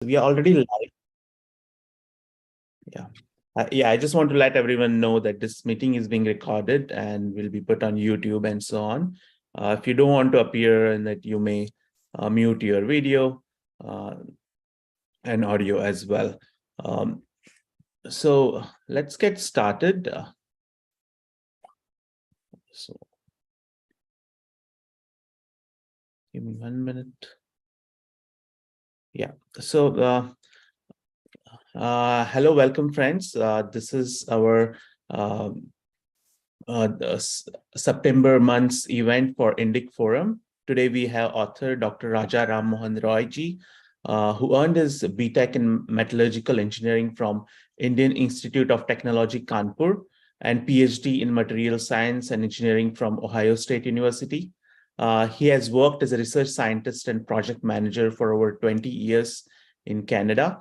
We are already live. Yeah. I just want to let everyone know that this meeting is being recorded and will be put on YouTube and so on. If you don't want to appear, and that you may mute your video uh, and audio as well. So let's get started. So give me 1 minute. Yeah. So hello, welcome, friends. This is our September month's event for Indic Forum. Today we have author Dr. Raja Ram Mohan Roy ji, who earned his BTech in Metallurgical Engineering from Indian Institute of Technology, Kanpur, and PhD in Material Science and Engineering from Ohio State University. He has worked as a research scientist and project manager for over 20 years in Canada.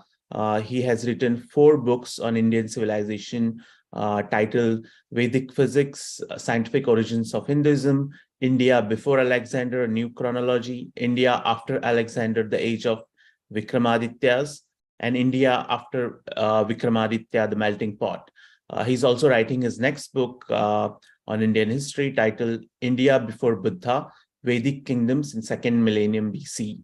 He has written 4 books on Indian civilization titled Vedic Physics, Scientific Origins of Hinduism, India Before Alexander, A New Chronology, India After Alexander, The Age of Vikramaदिtyas, and India After Vikramaditya, The Melting Pot. He's also writing his next book on Indian history titled India Before Buddha, Vedic Kingdoms in Second Millennium BC.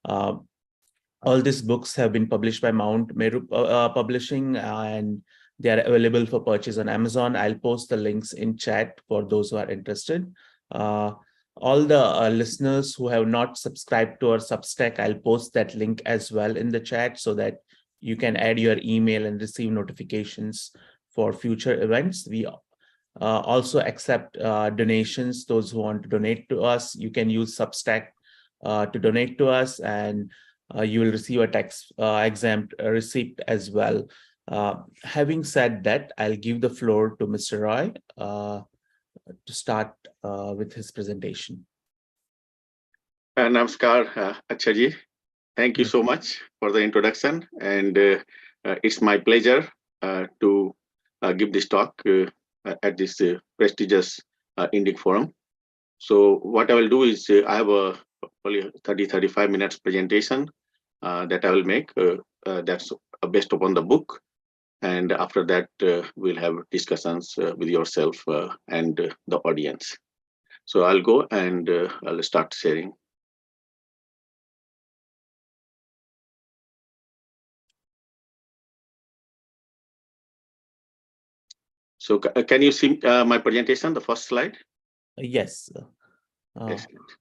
All these books have been published by Mount Meru Publishing, and they are available for purchase on Amazon. I'll post the links in chat for those who are interested. All the listeners who have not subscribed to our Substack, I'll post that link as well in the chat so that you can add your email and receive notifications for future events. We also accept donations. Those who want to donate to us, you can use Substack to donate to us, and you will receive a tax exempt receipt as well. Having said that, I'll give the floor to Mr. Roy to start with his presentation. Namaskar, Achaji. Thank you so much for the introduction, and it's my pleasure to give this talk at this prestigious Indic Forum. So what I will do is I have a probably 30-35 minutes presentation that I will make. That's based upon the book. And after that, we'll have discussions with yourself and the audience. So I'll go and I'll start sharing. So can you see my presentation, the first slide? Yes. Excellent.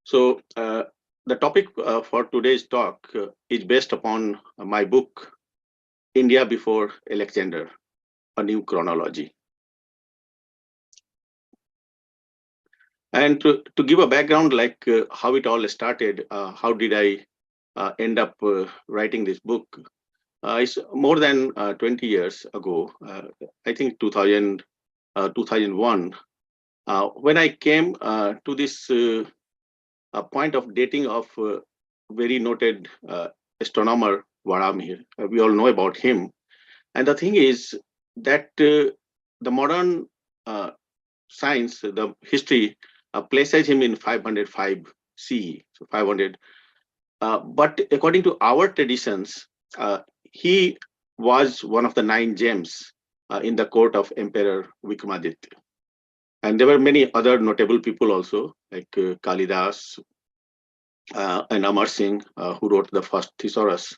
So the topic for today's talk is based upon my book, India Before Alexander, A New Chronology. And to give a background, like how it all started, how did I end up writing this book? It's more than 20 years ago, I think 2001, when I came to this point of dating of very noted astronomer Varamir. We all know about him. And the thing is that the modern science, the history, places him in 505 CE, so 500. But according to our traditions, he was one of the 9 gems in the court of Emperor Vikramaditya. And there were many other notable people also, like Kalidas and Amar Singh, who wrote the first thesaurus.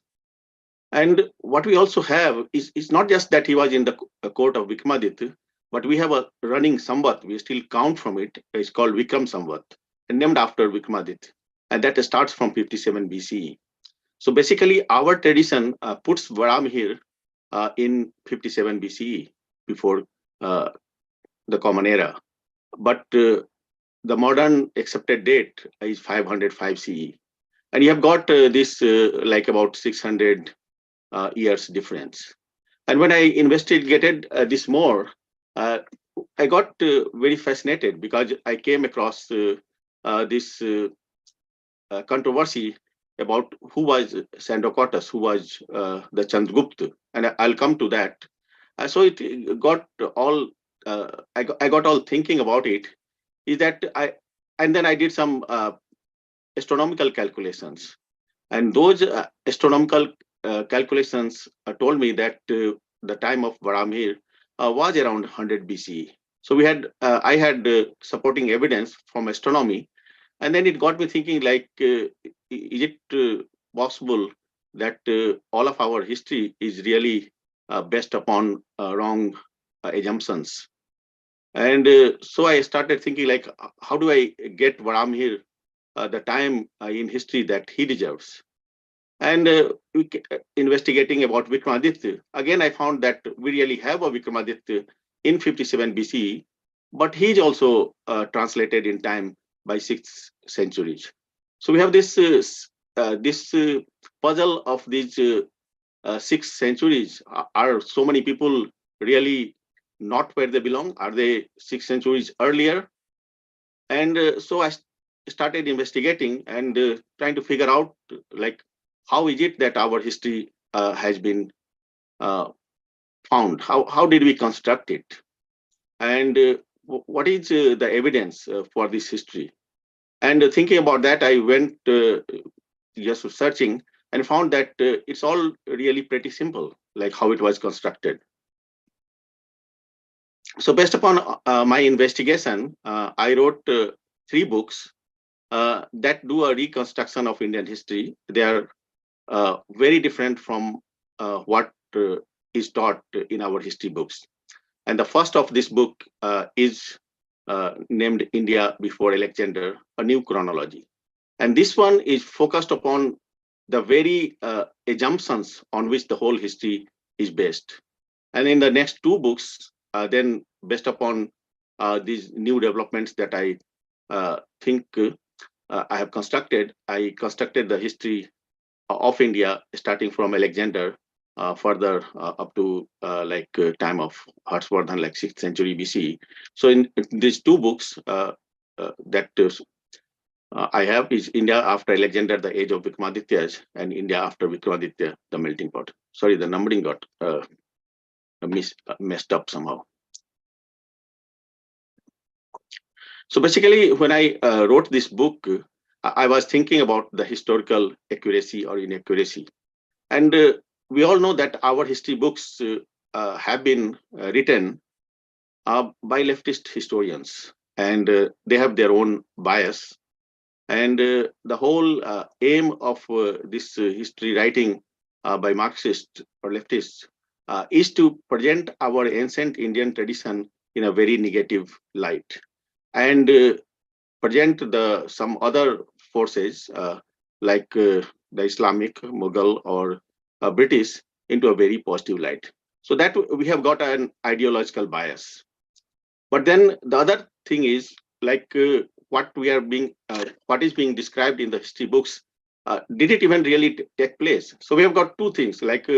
And what we also have is not just that he was in the court of Vikramaditya, but we have a running Samvat. We still count from it. It's called Vikram Samvat, and named after Vikramaditya. And that starts from 57 BCE. So basically, our tradition puts Varam here in 57 BCE, before the Common Era. But the modern accepted date is 505 CE. And you have got this like about 600 years difference. And when I investigated this more, I got very fascinated because I came across this controversy about who was Sandokotas, who was the Chandragupta, and I'll come to that. So it got all I got all thinking about it, is that and then I did some astronomical calculations, and those astronomical calculations told me that the time of Varamir was around 100 BCE. So I had supporting evidence from astronomy, and then it got me thinking, like, is it possible that all of our history is really based upon wrong assumptions? And so I started thinking, like, how do I get Varamir the time in history that he deserves? And investigating about Vikramaditya, again, I found that we really have a Vikramaditya in 57 BCE, but he's also translated in time by 6th centuries. So we have this puzzle of these 6 centuries. Are so many people really not where they belong? Are they 6 centuries earlier? And so I started investigating and trying to figure out, like, how is it that our history has been uh, found? How did we construct it? And what is the evidence for this history? And thinking about that, I went just searching and found that it's all really pretty simple, like how it was constructed. So based upon my investigation, I wrote 3 books that do a reconstruction of Indian history. They are very different from what is taught in our history books. And the first of this book is named India Before Alexander, A New Chronology. And this one is focused upon the very assumptions on which the whole history is based. And in the next 2 books, then based upon these new developments that I think I constructed the history of India, starting from Alexander, further up to time of Harshvardhan, like 6th century BC. So in these 2 books that I have is India after Alexander, the age of Vikramaदिtyas, and India after Vikramaditya, the melting pot. Sorry, the numbering got messed up somehow. So basically, when I wrote this book, I was thinking about the historical accuracy or inaccuracy. And we all know that our history books have been written by leftist historians, and they have their own bias. And the whole aim of this history writing by Marxists or leftists is to present our ancient Indian tradition in a very negative light, and present some other forces the Islamic, Mughal, or British into a very positive light. So that we have got an ideological bias. But then the other thing is, like, what is being described in the history books, did it even really take place? So we have got 2 things. Like,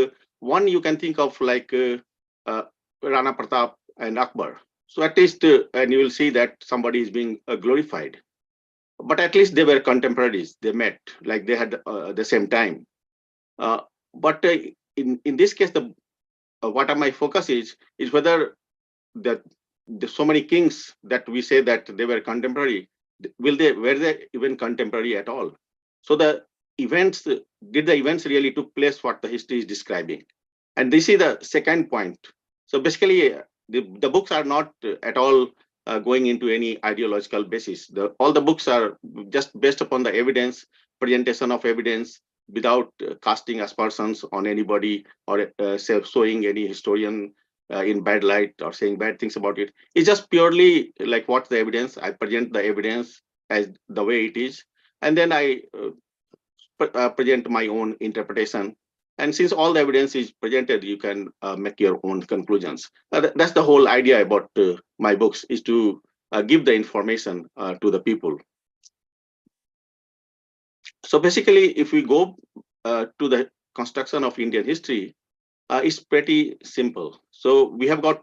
one, you can think of like uh, Rana Pratap and Akbar. So at least, and you will see that somebody is being glorified. But at least they were contemporaries. They met, like they had the same time. But in this case, the what my focus is whether that so many kings that we say that they were contemporary, were they even contemporary at all? So the events, did the events really took place what the history is describing? And this is the second point. So basically, the books are not at all going into any ideological basis. All the books are just based upon the evidence, presentation of evidence, without casting aspersions on anybody, or showing any historian in bad light or saying bad things about it. It's just purely like what's the evidence. I present the evidence as the way it is, and then I present my own interpretation. And since all the evidence is presented, you can make your own conclusions. That's the whole idea about my books, is to give the information to the people. So basically, if we go to the construction of Indian history, it's pretty simple. So we have got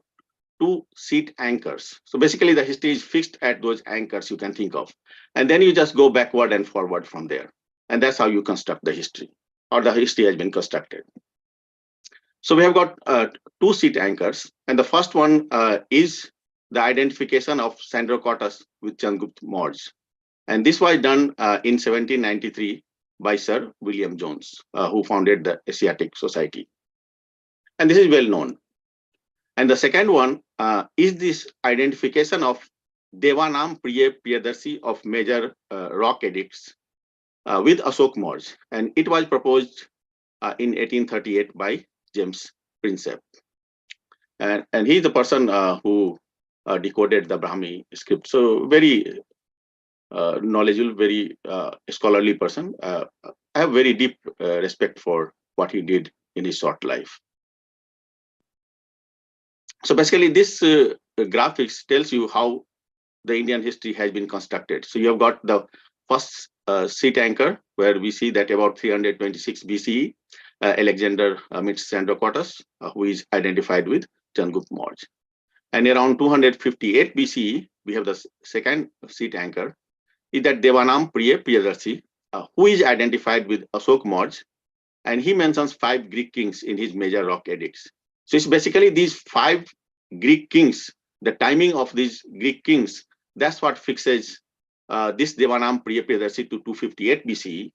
2 seat anchors. So basically, the history is fixed at those anchors you can think of. And then you just go backward and forward from there. And that's how you construct the history, or the history has been constructed. So we have got 2 seat anchors. And the first one is the identification of Sandrocotta with Chandragupta Maurya. And this was done in 1793 by Sir William Jones, who founded the Asiatic Society. And this is well known. And the second one is this identification of Devanam Priya Priyadarshi of major rock edicts with Ashok Maurya. And it was proposed in 1838 by James Prinsep. And he's the person who decoded the Brahmi script. So very knowledgeable, very scholarly person. I have very deep respect for what he did in his short life. So basically, this graphics tells you how the Indian history has been constructed. So you have got the first seat anchor, where we see that about 326 BCE, Alexander meets Sandrocotta, who is identified with Chandragupta Maurya. And around 258 BCE, we have the second seat anchor, is that Devanam Priya Priyadarshi, who is identified with Ashok Maurya, and he mentions 5 Greek kings in his major rock edicts. So it's basically these 5 Greek kings, the timing of these Greek kings, that's what fixes this Devanam Priya Priyadarshi to 258 BCE.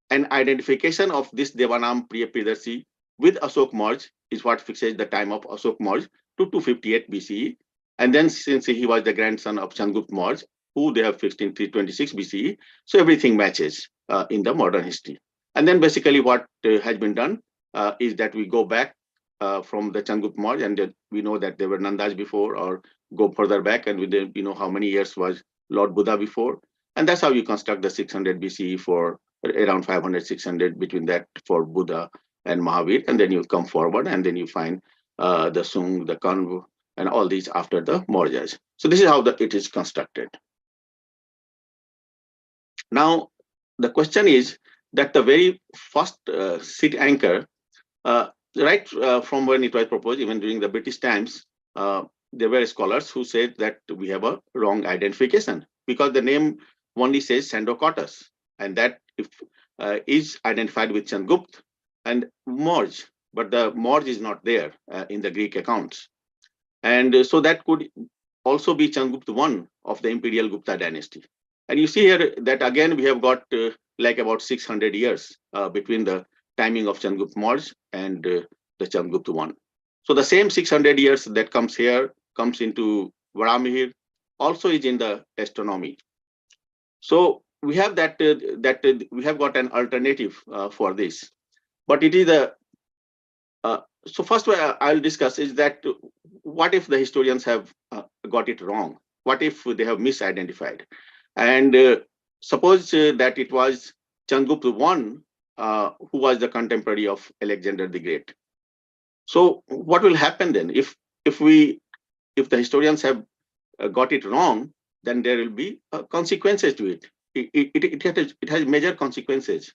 And identification of this Devanam Priya Priyadarshi with Ashok Maurya is what fixes the time of Ashok Maurya to 258 BCE. And then since he was the grandson of Chandragupta Maurya, who they have fixed in 326 BCE, so everything matches in the modern history. And then basically what has been done is that we go back from the Chandragupta Maurya, and we know that there were Nandas before, or go further back, and we know how many years was Lord Buddha before. And that's how you construct the 600 BCE for around 500, 600 between that for Buddha and Mahavir. And then you come forward, and then you find the Sung, the Kanvu, and all these after the Mauryas. So this is how it is constructed. Now, the question is that the very first seat anchor, right from when it was proposed, even during the British times, there were scholars who said that we have a wrong identification, because the name only says Sandrocotta, and that is identified with Chandragupta and Maurya, but the Maurya is not there in the Greek accounts. And so that could also be Chandragupta I of the imperial Gupta dynasty. And you see here that again we have got like about 600 years between the timing of Chandragupta Maurya and the Chandragupta I. So the same 600 years that comes here comes into Varamihir, also is in the astronomy. So we have that we have got an alternative for this, but it is a so first I'll discuss is that what if the historians have got it wrong? What if they have misidentified? And suppose that it was Chandragupta I who was the contemporary of Alexander the Great. So what will happen then if the historians have got it wrong? Then there will be consequences to it. It has major consequences.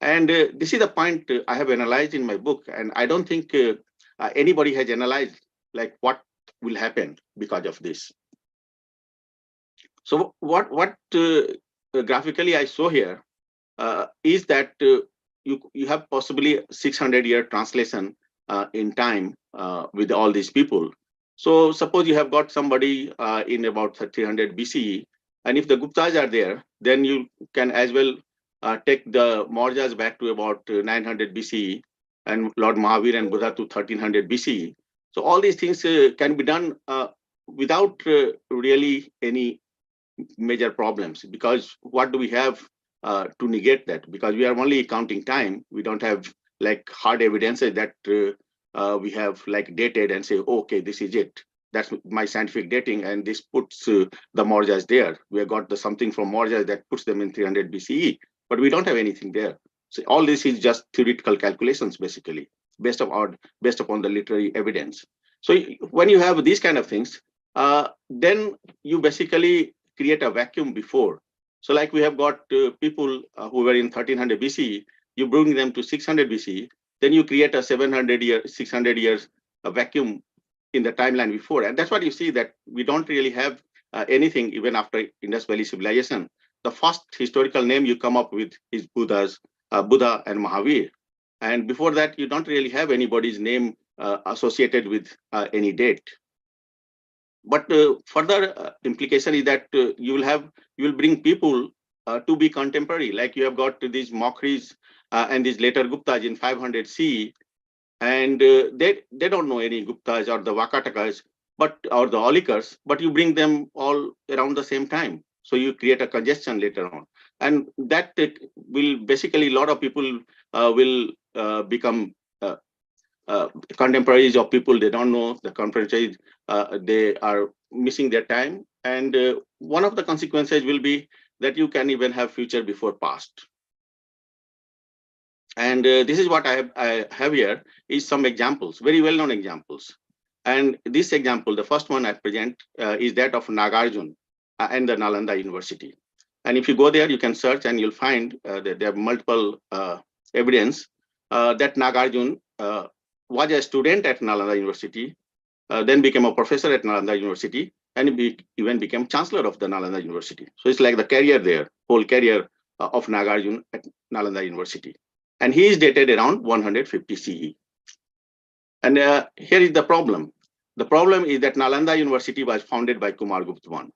And this is the point I have analyzed in my book, and I don't think anybody has analyzed like what will happen because of this. So what graphically I show here is that you have possibly 600-year translation in time with all these people. So suppose you have got somebody in about 300 BCE, and if the Guptas are there, then you can as well take the Mauryas back to about 900 BCE, and Lord Mahavir and Buddha to 1300 BCE. So all these things can be done without really any major problems, because what do we have to negate that? Because we are only counting time. We don't have like hard evidences that we have like dated and say, oh, okay, this is it. That's my scientific dating, and this puts the Mauryas there. We have got something from Mauryas that puts them in 300 BCE, but we don't have anything there. So all this is just theoretical calculations, basically, based upon the literary evidence. So when you have these kind of things, then you basically create a vacuum before. So like we have got people who were in 1300 BCE, you bring them to 600 BCE, then you create a 600 years a vacuum in the timeline before. And that's what you see, that we don't really have anything even after Indus Valley civilization. The first historical name you come up with is Buddha and Mahavir. And before that, you don't really have anybody's name associated with any date. But further implication is that you will bring people to be contemporary. Like you have got these Maukris and these later Guptas in 500 CE, and they don't know any Guptas or the Vakatakas, or the Aulikars, but you bring them all around the same time. So you create a congestion later on, and that will basically a lot of people will become uh, contemporaries of people they don't know. The contemporaries they are missing their time, and one of the consequences will be that you can even have future before past. And this is what I have here is some examples, very well-known examples. And this example, the first one I present, is that of Nagarjun and the Nalanda University. And if you go there, you can search and you'll find that there are multiple evidence that Nagarjun was a student at Nalanda University, then became a professor at Nalanda University, and even became chancellor of the Nalanda University. So it's like the career there, whole career of Nagarjun at Nalanda University. And he is dated around 150 CE. And here is the problem. The problem is that Nalanda University was founded by Kumargupta I.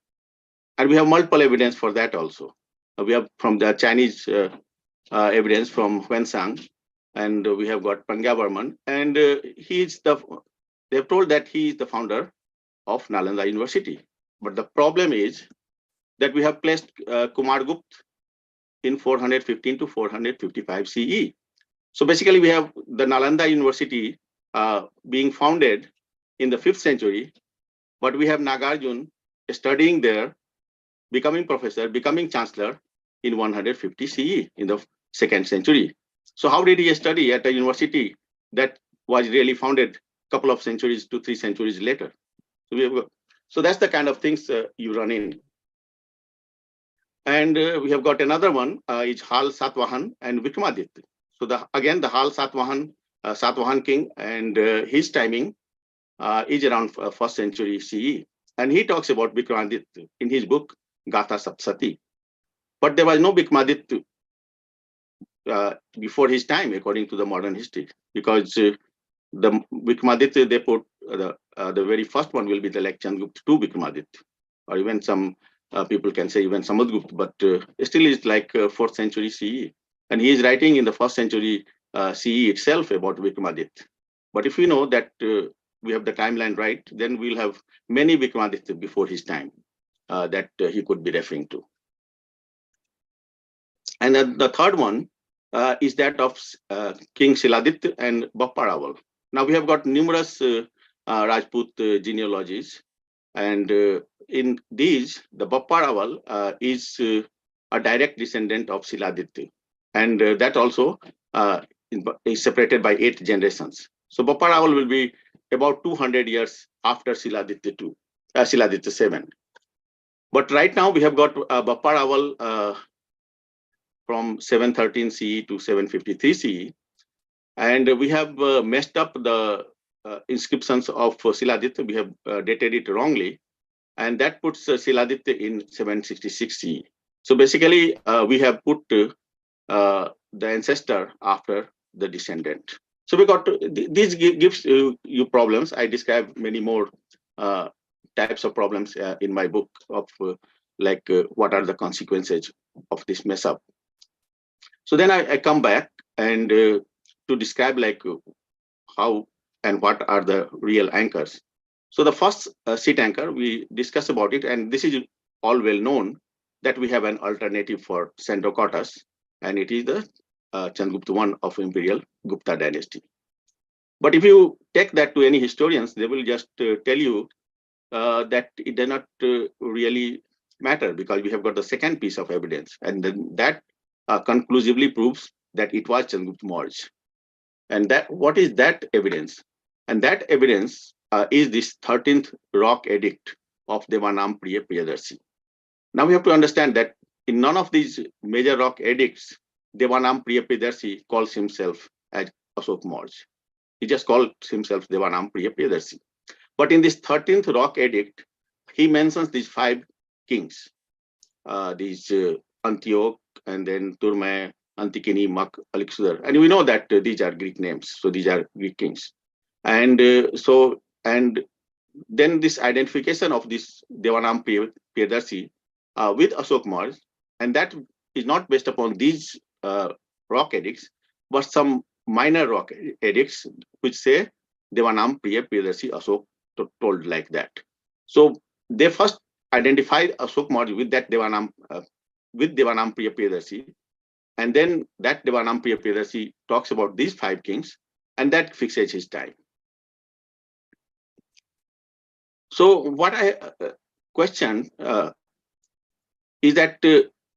And we have multiple evidence for that also. We have from the Chinese evidence from Huensang, and we have got Prangya and they have told that he is the founder of Nalanda University. But the problem is that we have placed Kumargupta in 415 to 455 CE. So basically, we have the Nalanda University being founded in the 5th century, but we have Nagarjun studying there, becoming professor, becoming chancellor in 150 CE in the 2nd century. So how did he study at a university that was really founded a couple of centuries to 3 centuries later? So that's the kind of things you run in. And we have got another one, is Hal Satvahan and Vikramaditya. So again, the Hal Satvahan king, and his timing is around 1st century CE. And he talks about Vikramaditya in his book, Gatha Sapsati. But there was no Vikramaditya before his time, according to the modern history, because the Vikramaditya, they put the very first one will be the like Chandragupta II Vikramaditya, or even some people can say even Samudragupta, but still is like 4th century CE. And he is writing in the 1st century CE itself about Vikramaditya. But if we know that we have the timeline right, then we'll have many Vikramaditya before his time that he could be referring to. And the third one is that of King Siladitya and Bappa. Now we have got numerous Rajput genealogies, and in these, the Bappa is a direct descendant of Siladitya, and that also is separated by 8 generations. So Bappa will be about 200 years after Siladitya II, Siladitya VII. But right now we have got Bappa from 713 CE to 753 CE, and we have messed up the inscriptions of Siladitya. We have dated it wrongly, and that puts Siladitya in 766 CE. So basically, we have put the ancestor after the descendant. So we got this gives you problems. I describe many more types of problems in my book of what are the consequences of this mess up. So then I come back and to describe how and what are the real anchors. So the first seat anchor, we discuss about it, and this is all well known that we have an alternative for Sandrocotus, and it is the Chandragupta I of Imperial Gupta dynasty. But if you take that to any historians, they will just tell you that it does not really matter, because we have got the second piece of evidence, and then that conclusively proves that it was Chandragupta Maurya. And that what is that evidence? And that evidence is this 13th rock edict of Devanam Priya Priyadarshi. Now we have to understand that in none of these major rock edicts, Devanam Priya Priyadarshi calls himself as Ashok Maurya. He just called himself Devanam Priya Priyadarshi. But in this 13th rock edict, he mentions these 5 kings, these Antioch, and then Turmai, Antikini, Mak, Alexander. And we know that these are Greek names. So these are Greek kings. And then this identification of this Devanam Priyadarshi with Ashok Marj, and that is not based upon these rock edicts, but some minor rock edicts which say Devanam Priyadarshi Ashok told like that. So they first identified Ashok Marj with that Devanam Priyadarshi, and then that Devanam Priyadarshi talks about these 5 kings, and that fixes his time. So what I question is that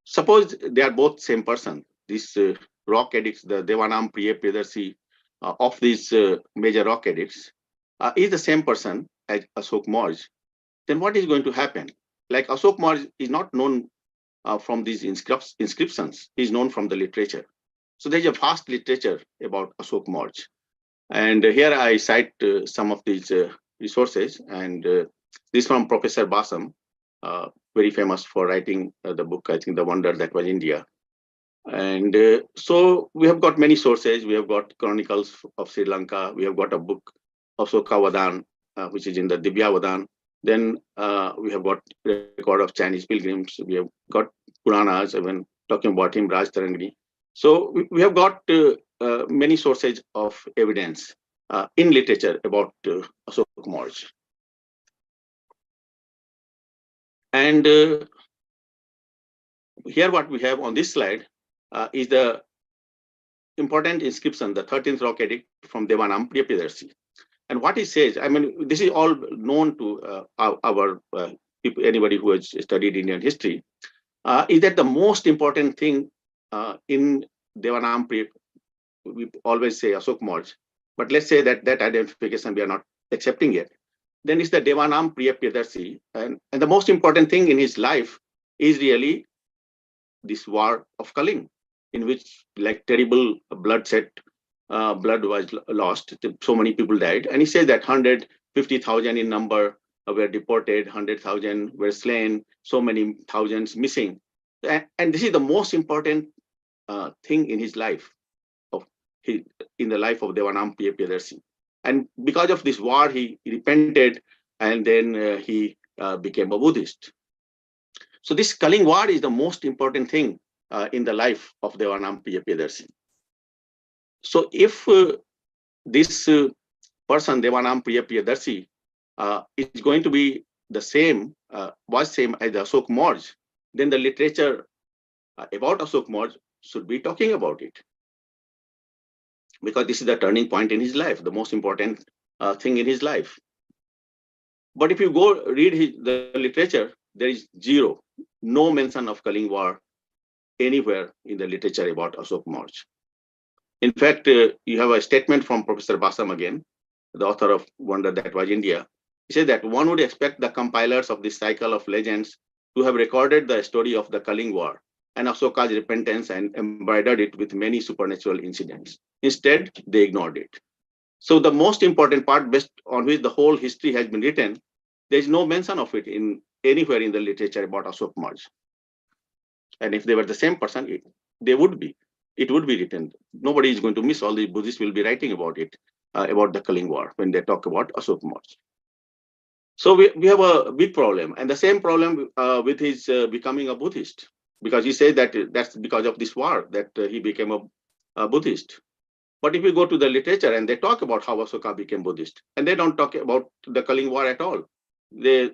suppose they are both same person, these rock edicts, the Devanam Priyadarshi of these major rock edicts is the same person as Ashok Marj, then what is going to happen? Like Ashok Marj is not known from these inscriptions, he is known from the literature. So there is a vast literature about Ashok Marj. And here I cite some of these resources, and this from Professor Basam, very famous for writing the book, I think, The Wonder That Was India. And so we have got many sources. We have got Chronicles of Sri Lanka. We have got a book, Ashoka Vadan, which is in the Dibya Vadan. Then we have got record of Chinese pilgrims. We have got Puranas, even talking about him, Raj Tarangani. So we have got many sources of evidence in literature about Ashok Marj. And here what we have on this slide is the important inscription, the 13th rock edict from Devanam Priyadarshi. And what he says, I mean, this is all known to our people, anybody who has studied Indian history, is that the most important thing in Devanam Priya, we always say Ashok Marj, but let's say that that identification we are not accepting yet. Then it's the Devanam Priyadarshi, and the most important thing in his life is really this war of Kaling, in which like terrible bloodshed, blood was lost, so many people died, and he says that 150,000 in number were deported, 100,000 were slain, so many thousands missing, and this is the most important thing in his life, in the life of Devanam Priyadarshi. And because of this war, he repented, and then he became a Buddhist. So this Kaling War is the most important thing in the life of Devanam Priyadarshi. So if this person, Devanam Priyadarshi, is going to be the same, was same as Ashok Marj, then the literature about Ashok Marj should be talking about it. Because this is the turning point in his life, the most important thing in his life. But if you go read the literature, there is zero, no mention of Kaling War anywhere in the literature about Ashok Marj. In fact, you have a statement from Professor Basam again, the author of Wonder That Was India. He said that one would expect the compilers of this cycle of legends to have recorded the story of the Kaling War and Ashoka's repentance and embroidered it with many supernatural incidents. Instead, they ignored it. So the most important part, based on which the whole history has been written, there is no mention of it in anywhere in the literature about Ashok Marj. And if they were the same person, it would be written. Nobody is going to miss. All the Buddhists will be writing about it, about the Kaling War when they talk about Ashok Marj. So we have a big problem, and the same problem with his becoming a Buddhist, because he said that that's because of this war that he became a Buddhist. But if you go to the literature and they talk about how Ashoka became Buddhist, and they don't talk about the Kaling War at all. There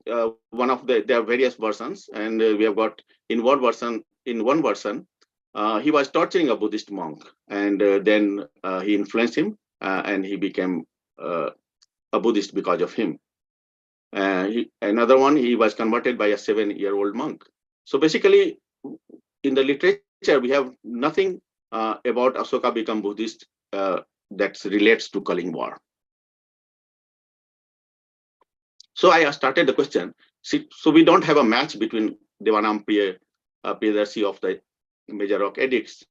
are various versions, and we have got in one version, he was torturing a Buddhist monk, and then he influenced him, and he became a Buddhist because of him. Another one, he was converted by a 7-year-old monk. So basically, in the literature, we have nothing about Ashoka become Buddhist that relates to Kaling War. So I started the question. So we don't have a match between Devanam Priyadarshi of the major rock edicts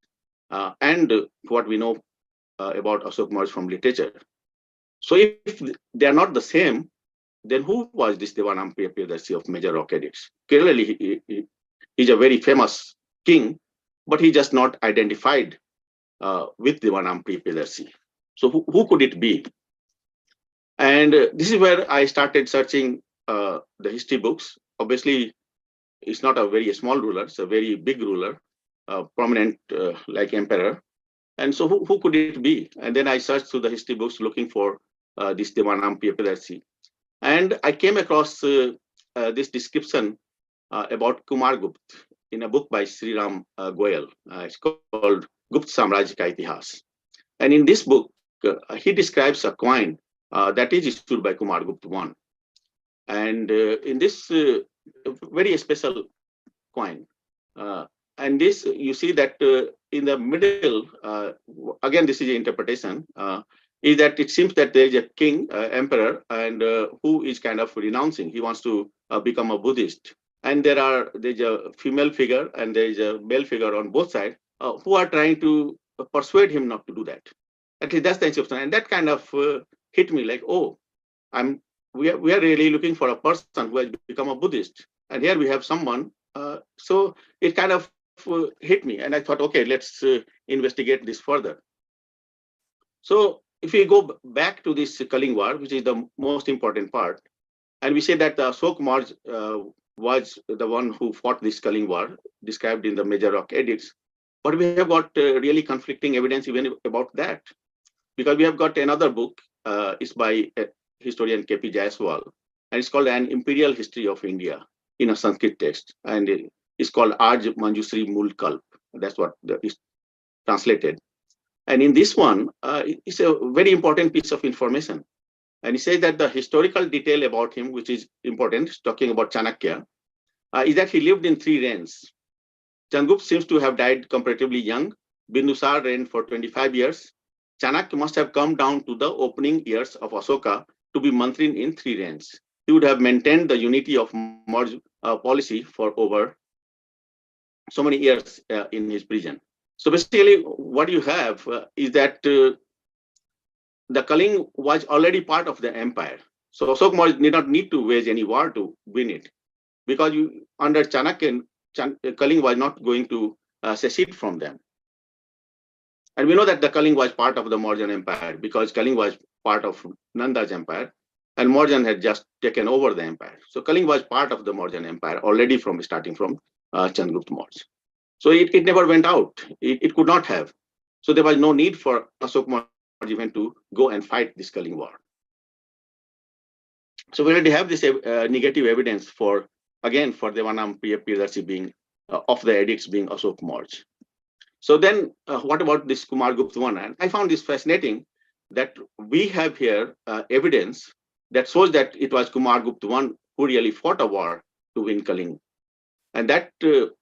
and what we know about Ashok Marj from literature. So if they are not the same, then who was this Devanam Priyadarshi of major rock edicts? Clearly, he's a very famous king, but he just not identified with Devanam Priyadarshi. So who could it be? And this is where I started searching the history books. Obviously, it's not a very small ruler; it's a very big ruler, prominent like emperor. And so, who could it be? And then I searched through the history books looking for this Devanam Piyapadarsi. And I came across this description about Kumar Gupt in a book by Sri Ram Goyal. It's called Gupt Samraj Ka Itihas. And in this book, he describes a coin that is issued by Kumar Gupt I. And in this very special coin, and this you see that in the middle, again, this is an interpretation, is that it seems that there is a king, emperor, and who is kind of renouncing. He wants to become a Buddhist. And there's a female figure and there is a male figure on both sides who are trying to persuade him not to do that. At least that's the inception. And that kind of hit me like, oh, we are really looking for a person who has become a Buddhist. And here we have someone. So it kind of hit me. And I thought, okay, let's investigate this further. So if we go back to this Kaling War, which is the most important part, and we say that Ashok Marj was the one who fought this Kaling War, described in the major rock edicts. But we have got really conflicting evidence even about that, because we have got another book. It's by historian K.P. Jaiswal, and it's called An Imperial History of India in a Sanskrit text, and it's called Aj Manjusri Mul Kalp. That's what is translated. And in this one, it's a very important piece of information. And he says that the historical detail about him, which is important, talking about Chanakya, is that he lived in 3 reigns. Chandragupta seems to have died comparatively young. Bindusar reigned for 25 years. Chanakya must have come down to the opening years of Ashoka to be mantrin in 3 reigns. He would have maintained the unity of Maurya policy for over so many years in his prison. So basically, what you have is that the Kaling was already part of the empire. So Ashok Maurya did not need to wage any war to win it, because under Chanakya, Kaling was not going to secede from them. And we know that the Kaling was part of the Mauryan Empire because Kaling was part of Nanda's empire, and Mauryan had just taken over the empire. So Kaling was part of the Mauryan Empire already starting from Chandragupta Maurya. So it never went out. It could not have. So there was no need for Ashok Maurya even to go and fight this Kaling War. So we already have this negative evidence for Devanam Priyadarshi being of the edicts being Ashok Maurya. So then what about this Kumar Gupta I? And I found this fascinating that we have here evidence that shows that it was Kumar Gupta I who really fought a war to win Kaling. And that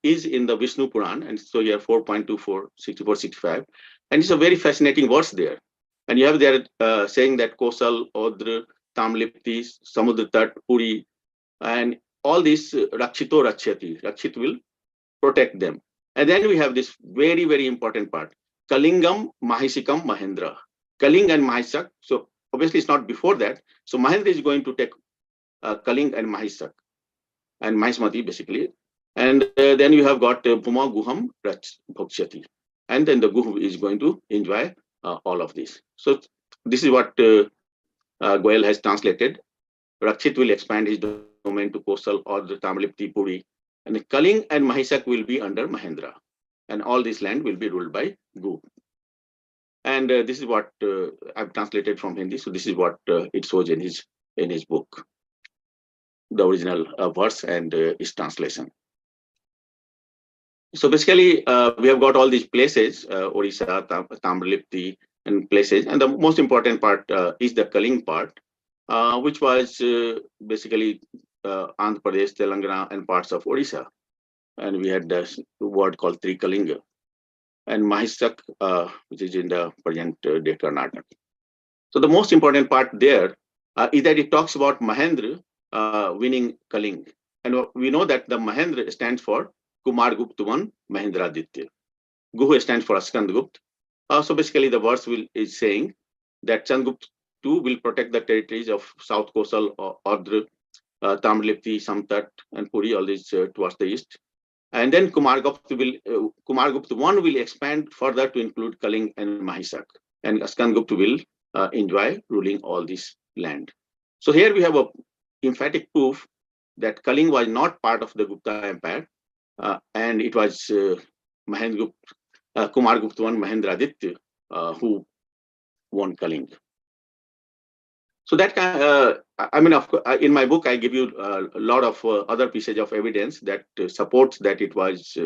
is in the Vishnu Puran. And so here 4.24, 64, 65. And it's a very fascinating verse there. And you have there saying that Kosal, Odra, Tamlipti, Samudra, Puri, and all these Rakshito Rakshati. Rakshit will protect them. And then we have this very, very important part. Kalingam, Mahisikam, Mahendra. Kaling and Mahisak. So obviously it's not before that. So Mahendra is going to take Kaling and Mahisak and Mahismati basically. And then you have got Bhuma Guham Bhokshati. And then the Guh is going to enjoy all of this. So this is what Goyal has translated. Rakshit will expand his domain to Kosal or the Tamlipti Puri. And Kaling and Mahisak will be under Mahendra. And all this land will be ruled by Gu. And this is what I've translated from Hindi. So this is what it shows in his book, the original verse and its translation. So basically, we have got all these places, Orissa, Tamlipti, and places. And the most important part is the Kaling part, which was basically Andhra Pradesh, Telangana, and parts of Orissa. And we had this word called Trikalinga. And Mahisak, which is in the present day Karnataka. So the most important part there is that it talks about Mahendra winning Kaling. And we know that the Mahendra stands for Kumar Gupta I, Mahendraditya. Guhu stands for Skandagupta. So basically the verse is saying that Chandragupta II will protect the territories of South Kosal, Ardra, Tamlipti, Samtat, and Puri, all these towards the east. And then Kumar Gupta I will expand further to include Kaling and Mahisak. And Skandagupta will enjoy ruling all these land. So here we have a emphatic proof that Kaling was not part of the Gupta Empire, and it was Kumar Gupta I Mahendraditya who won Kaling. So that I mean, of course, in my book, I give you a lot of other pieces of evidence that supports that it was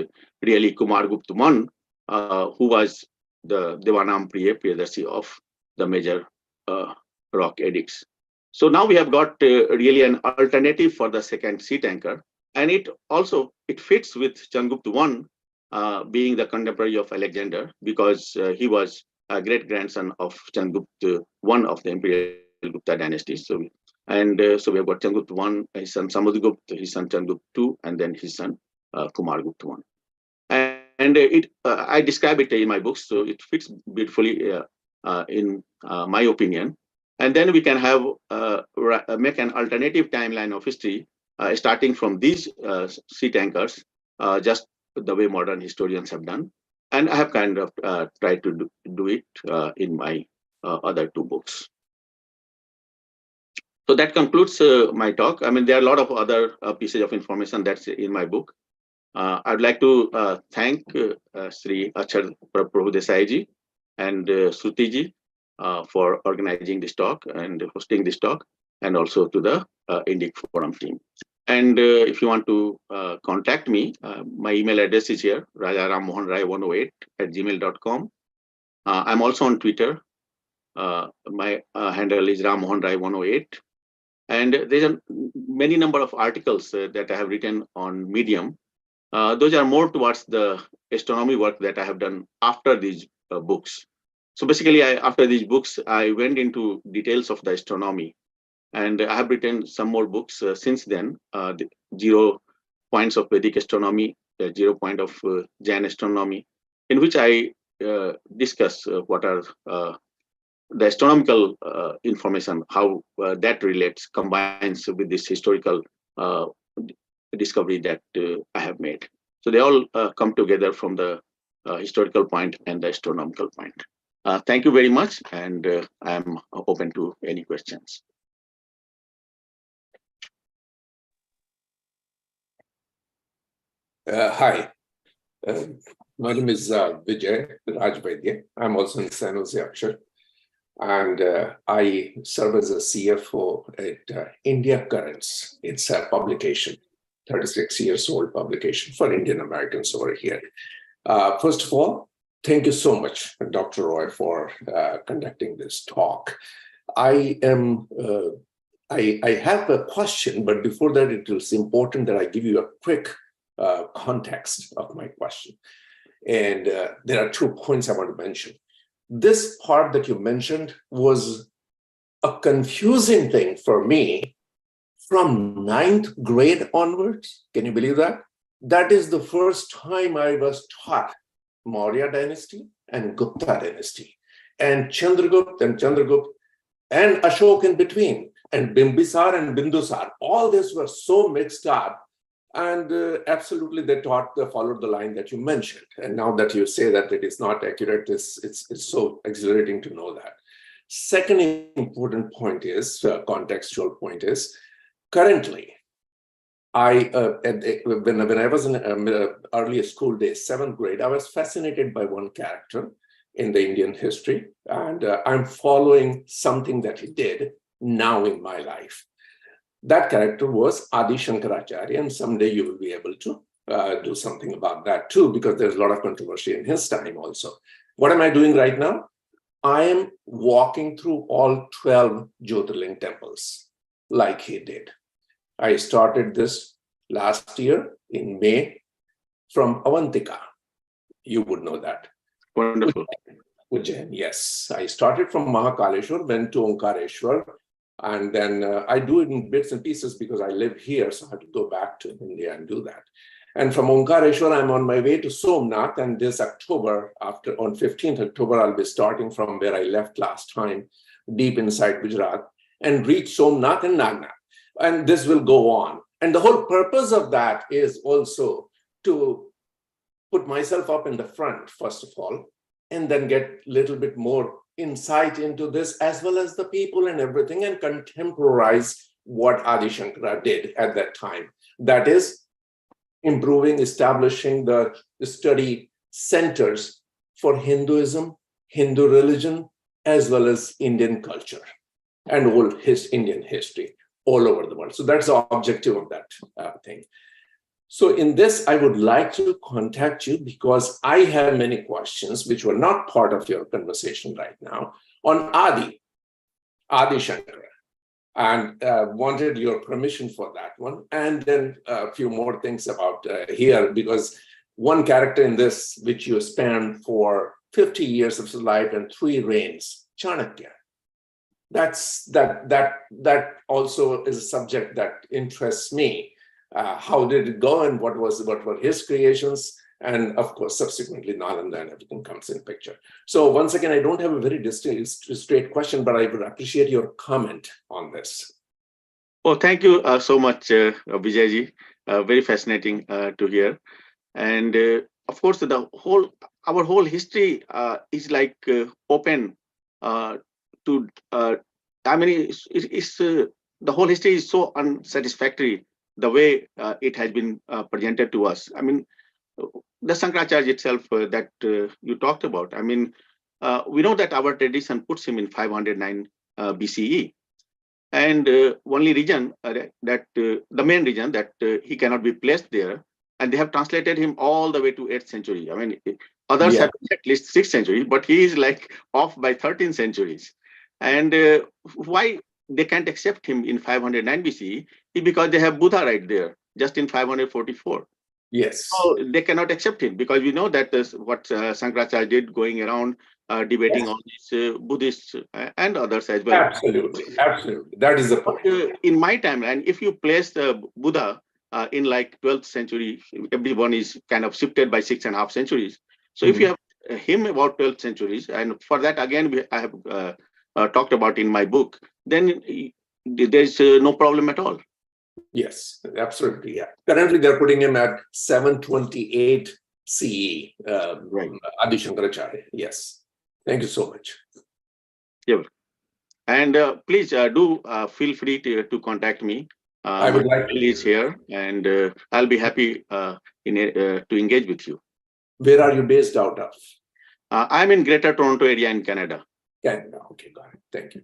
really Kumar Gupta I who was the Devanam Priyadarshi of the major rock edicts. So now we have got really an alternative for the second sea tanker, and it fits with Chandragupta I being the contemporary of Alexander, because he was a great grandson of Chandragupta I of the imperial Gupta dynasty. So we have got Chandragupta I, his son Samudragupta, his son Chandragupta II, and then his son Kumar Gupta I. And I describe it in my books, so it fits beautifully in my opinion. And then we can have make an alternative timeline of history starting from these sea tankers, just the way modern historians have done. And I have kind of tried to do it in my other two books. So that concludes my talk. I mean, there are a lot of other pieces of information that's in my book. I'd like to thank Sri Achar Prabhu Desai ji and Shruti ji for organizing this talk and hosting this talk, and also to the Indic Forum team. And if you want to contact me, my email address is here, rajarammohanrai108@gmail.com. I'm also on Twitter. My handle is rammohanrai108. And there's a many number of articles that I have written on Medium. Those are more towards the astronomy work that I have done after these books. So basically, after these books, I went into details of the astronomy, and I have written some more books since then. The 0 points of Vedic astronomy, the 0 point of Jain astronomy, in which I discuss what are the astronomical information, how that relates, combines with this historical discovery that I have made. So they all come together from the historical point and the astronomical point. Thank you very much, and I'm open to any questions. Hi, my name is Vijay Rajvaidya. I'm also in San Jose, Akshar, and I serve as a CFO at India Currents. It's a publication, 36 years old publication for Indian Americans over here. First of all, thank you so much, Dr. Roy, for conducting this talk. I have a question, but before that, it is important that I give you a quick context of my question. And there are 2 points I want to mention. This part that you mentioned was a confusing thing for me from 9th grade onwards. Can you believe that? That is the first time I was taught Maurya dynasty and Gupta dynasty, and Chandragupta and Ashok in between, and Bimbisar and Bindusar. All this were so mixed up. And absolutely, they followed the line that you mentioned. And now that you say that it is not accurate, it's so exhilarating to know that. Second important point is, contextual point is, currently, when I was in early school days, 7th grade, I was fascinated by one character in the Indian history. And I'm following something that he did now in my life. That character was Adi Shankaracharya, and someday you will be able to do something about that too, because there's a lot of controversy in his time also. What am I doing right now? I am walking through all 12 Jyotirling temples like he did. I started this last year in May from Avantika. You would know that. Wonderful. Ujjain, yes. I started from Mahakaleshwar, went to Omkareshwar, and then I do it in bits and pieces because I live here, so I have to go back to India and do that. And from Omkareshwar, I'm on my way to Somnath, and this October, on 15th October, I'll be starting from where I left last time, deep inside Gujarat, and reach Somnath and Nagnath. And this will go on. And the whole purpose of that is also to put myself up in the front, first of all, and then get a little bit more insight into this, as well as the people and everything, and contemporize what Adi Shankara did at that time. That is, improving, establishing the study centers for Hinduism, Hindu religion, as well as Indian culture and all his Indian history all over the world. So that's the objective of that thing. So in this, I would like to contact you because I have many questions which were not part of your conversation right now on Adi Shankara, and wanted your permission for that one. And then a few more things about here, because one character in this, which you spanned for 50 years of his life and 3 reigns, Chanakya. That also is a subject that interests me. How did it go, and what were his creations? And of course, subsequently, Nalanda and everything comes in picture. So once again, I don't have a very straight question, but I would appreciate your comment on this. Oh, thank you so much, Vijayji. Very fascinating to hear. And of course, our whole history is like open to. I mean, the whole history is so unsatisfactory the way it has been presented to us. I mean, the Shankaracharya itself that you talked about. I mean, we know that our tradition puts him in 509 BCE, and only reason that the main reason that he cannot be placed there, and they have translated him all the way to 8th century. I mean, others have at least 6th century, but he is like off by 13 centuries. And why they can't accept him in 509 BCE is because they have Buddha right there, just in 544. Yes. So they cannot accept him because we know that what Shankaracharya did, going around debating all these Buddhists and others as well. Absolutely. That is the point. But in my timeline, if you place the Buddha in like 12th century, everyone is kind of shifted by 6.5 centuries. So if you have him about 12th centuries, and for that again, I have talked about in my book, then there's no problem at all. Yes, absolutely. Yeah. Currently, they're putting him at 728 CE, Right. Adi Shankaracharya. Yes. Thank you so much. Yeah. And please do feel free to contact me. I would like to. Is here, and I'll be happy to engage with you. Where are you based out of? I'm in Greater Toronto area in Canada. Canada. Okay, got it. Thank you.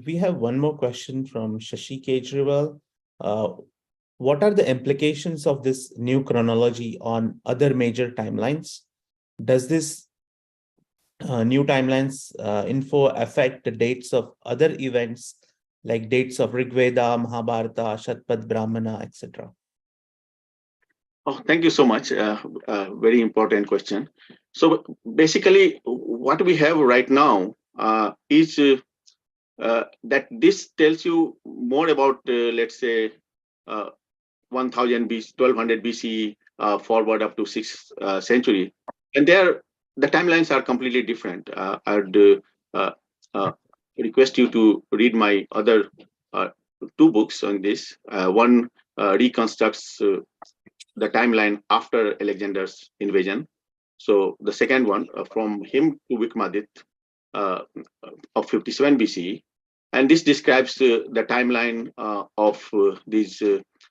We have one more question from Shashi Kejriwal. What are the implications of this new chronology on other major timelines? Does this new timelines info affect the dates of other events like dates of Rig Veda, Mahabharata, Shatpat Brahmana, etc.? Oh, thank you so much. Very important question. So basically, what we have right now is that this tells you more about, let's say, 1000 BC, 1200 BC forward up to 6th century, and there the timelines are completely different. I'd request you to read my other 2 books on this. One reconstructs the timeline after Alexander's invasion. So the second one, from him to Vikramaditya of 57 BCE. And this describes the timeline of these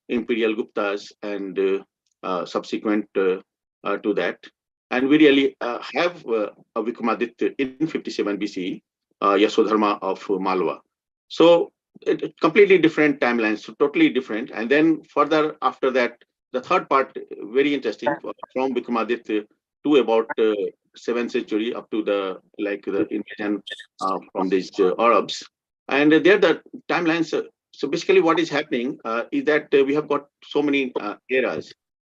imperial Guptas and subsequent to that. And we really have a Vikramaditya in 57 BCE, Yasodharma of Malwa. So completely different timelines, so totally different. And then further after that, the third part, very interesting, from Vikramaditya to about 7th century up to the invasion from these Arabs. And there the timelines. So basically what is happening is that we have got so many eras,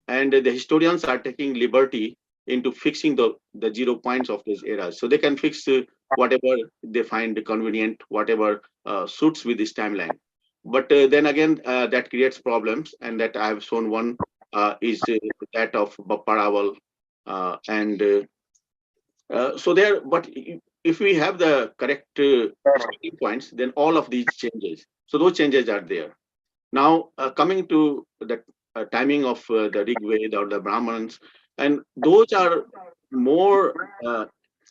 and the historians are taking liberty into fixing the 0 points of these eras. So they can fix whatever they find convenient, whatever suits with this timeline. But then again, that creates problems, and that I have shown one is that of Bapparawal. So there, but if we have the correct starting points, then all of these changes. So those changes are there. Now, coming to the timing of the Rig Veda or the Brahmins, and those are more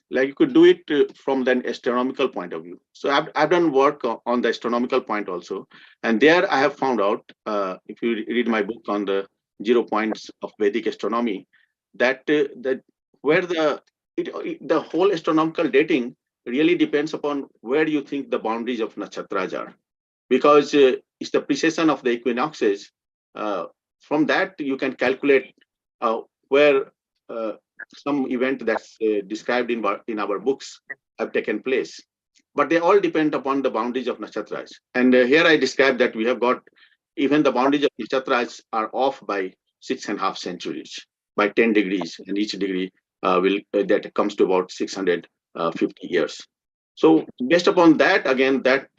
like you could do it from an astronomical point of view. So I've done work on the astronomical point also, and there I have found out, if you read my book on the 0 points of Vedic astronomy, that that where the whole astronomical dating really depends upon where you think the boundaries of nakshatras are, because it's the precession of the equinoxes. From that you can calculate where some event that's described in our books have taken place. But they all depend upon the boundaries of nakshatras. And here I describe that we have got even the boundaries of nakshatras are off by 6.5 centuries, by 10 degrees, and each degree will that comes to about 650 years. So based upon that, again, that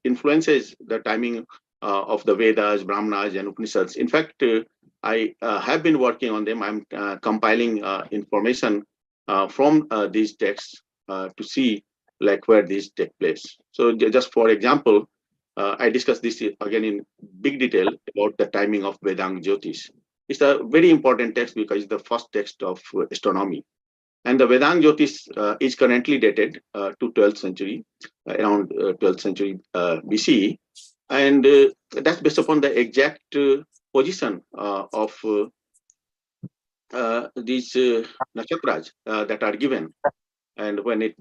influences the timing of the Vedas, Brahmanas, and Upanishads. In fact, I have been working on them. I'm compiling information from these texts to see like where these take place. So just for example, I discussed this again in big detail about the timing of Vedang Jyotish. It's a very important text because it's the first text of astronomy. And the Vedang Jyotish is currently dated to 12th century, around 12th century BCE. And that's based upon the exact position of these nakshatras that are given, and when it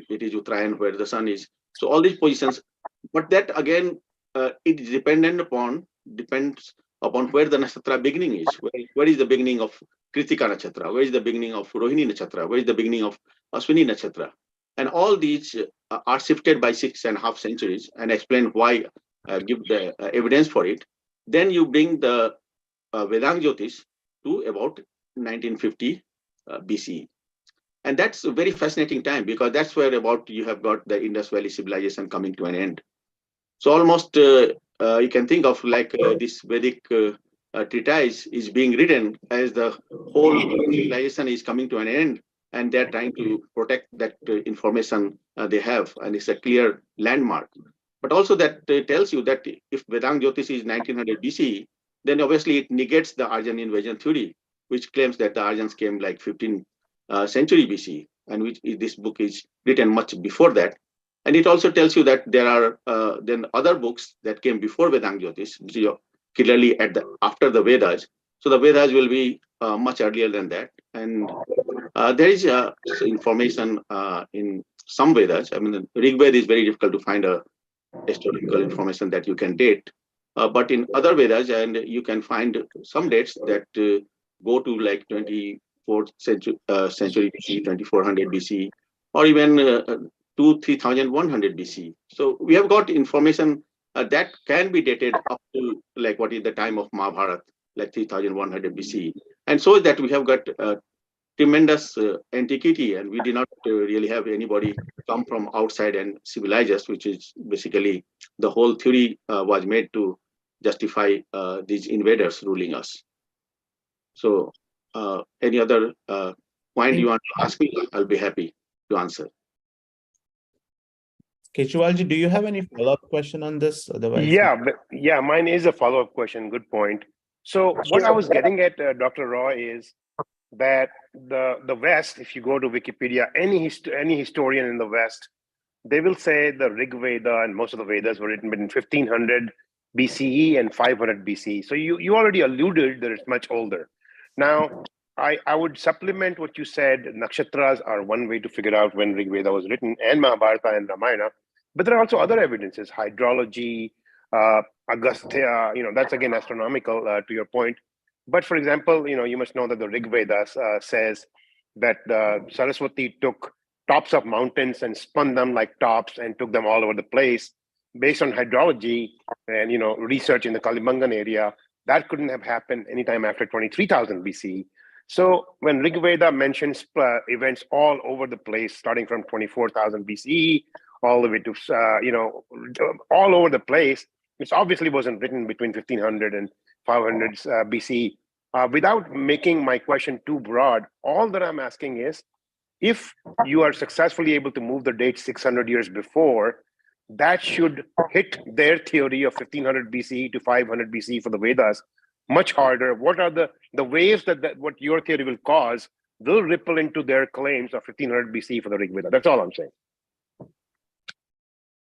is Uttarayan, where the sun is. So all these positions, but that again, it is depends upon where the nakshatra beginning is. Where is the beginning of Kritika nakshatra? Where is the beginning of Rohini nakshatra? Where is the beginning of Ashwini nakshatra? And all these are shifted by 6.5 centuries, and explain why. Give the evidence for it. Then you bring the Vedang Jyotish to about 1950 BCE. And that's a very fascinating time, because that's where about you have got the Indus Valley civilization coming to an end. So almost you can think of like this Vedic treatise is being written as the whole civilization is coming to an end, and they're trying to protect that information they have, and it's a clear landmark. But also that tells you that if Vedang Jyotish is 1900 BCE, then obviously it negates the Aryan invasion theory, which claims that the Aryans came like 15th century BCE, and which this book is written much before that. And it also tells you that there are then other books that came before Vedang Jyotish, which is clearly after the Vedas. So the Vedas will be much earlier than that. And there is information in some Vedas. I mean, the Rig Veda is very difficult to find a historical information that you can date. But in other Vedas, and you can find some dates that go to like 24th century BC, 2400 BC, or even 3100 BC. So we have got information that can be dated up to like what is the time of Mahabharata, like 3100 BC. And so that we have got tremendous antiquity, and we did not really have anybody come from outside and civilize us, which is basically the whole theory was made to justify these invaders ruling us. So any other point you want to ask me, I'll be happy to answer. Keshwalji, do you have any follow-up question on this? Otherwise, yeah, mine is a follow-up question. Good point. So what I was getting at, Dr. Roy, is that the West, if you go to Wikipedia, any historian in the West, they will say the Rig Veda and most of the Vedas were written between 1500 BCE and 500 BCE. So you already alluded that it's much older. Now, I would supplement what you said. Nakshatras are one way to figure out when Rig Veda was written, and Mahabharata and Ramayana. But there are also other evidences, hydrology, Agastya, that's again astronomical to your point. But for example, you must know that the Rig Veda says that Saraswati took tops of mountains and spun them like tops and took them all over the place based on hydrology and research in the Kalibangan area. That couldn't have happened anytime after 23,000 BC. So when Rig Veda mentions events all over the place, starting from 24,000 BCE all the way to all over the place, which obviously wasn't written between 1500 and 500 BC. Without making my question too broad, all that I'm asking is, if you are successfully able to move the date 600 years before, that should hit their theory of 1500 BCE to 500 BCE for the Vedas much harder. What are the waves that what your theory will cause will ripple into their claims of 1500 BC for the Rig Veda. That's all I'm saying.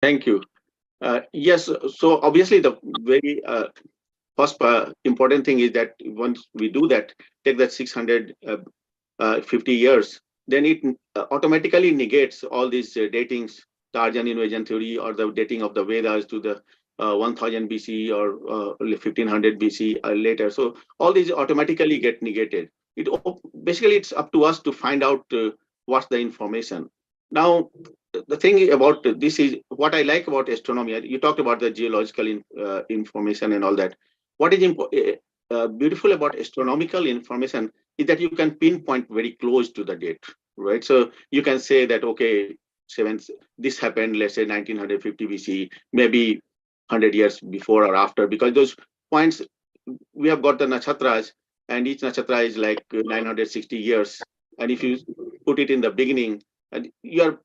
Thank you. Yes, so obviously the very first important thing is that once we do that, take that 650 years, then it automatically negates all these datings, the Aryan invasion theory or the dating of the Vedas to the 1000 BC or 1500 BC or later. So all these automatically get negated. Basically it's up to us to find out what's the information. Now, the thing about this is what I like about astronomy. You talked about the geological information and all that. What is beautiful about astronomical information is that you can pinpoint very close to the date, right? So you can say that, okay, this happened, let's say 1950 BC, maybe 100 years before or after, because those points, we have got the nakshatras, and each nakshatra is like 960 years. And if you put it in the beginning, and you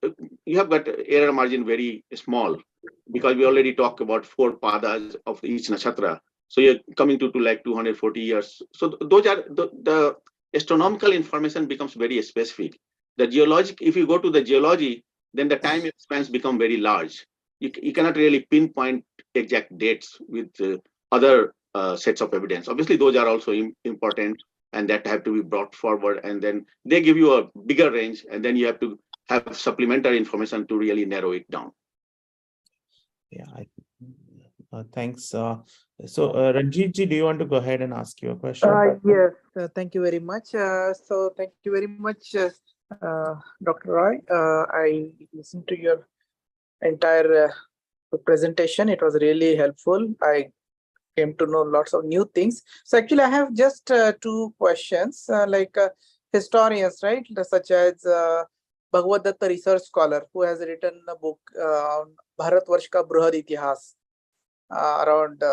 have got error margin very small, because we already talked about 4 padas of each nakshatra. So you're coming to like 240 years. So those are the astronomical information becomes very specific. The geologic, if you go to the geology, then the time spans become very large. You cannot really pinpoint exact dates with other sets of evidence. Obviously, those are also important, and that have to be brought forward, and then they give you a bigger range, and then you have to have supplementary information to really narrow it down. Yeah, thanks. So Ranjit ji, do you want to go ahead and ask your question? Yes, thank you very much. So thank you very much, Dr. Roy. I listened to your entire presentation. It was really helpful. I came to know lots of new things. So actually, I have just 2 questions, historians, right, such as Bhagavad Datta research scholar, who has written a book on Bharatvarsh ka Bruhad Itihas around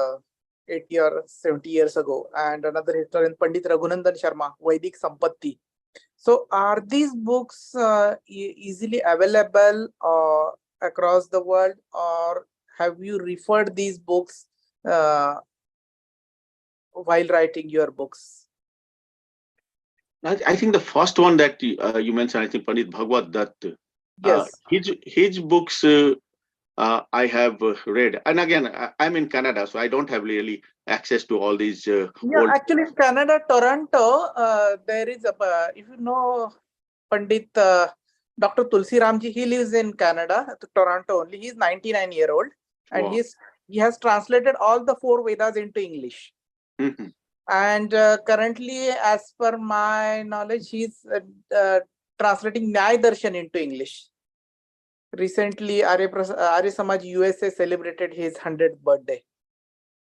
80 or 70 years ago, and another historian, Pandit Raghunandan Sharma, Vedic Sampatti. So are these books easily available across the world, or have you referred these books while writing your books? I think the first one that you mentioned, I think Pandit Bhagavad Datta, Yes. His books I have read. And again, I'm in Canada, so I don't have really access to all these old... Actually, in Canada, Toronto, there is a, if you know Pandit Dr. Tulsi Ramji, he lives in Canada, Toronto only. He's 99-year-old, and Wow. he has translated all the 4 Vedas into English. Mm-hmm. And currently, as per my knowledge, he's translating Nyaya Darshan into English. Recently, Arya Samaj USA celebrated his 100th birthday.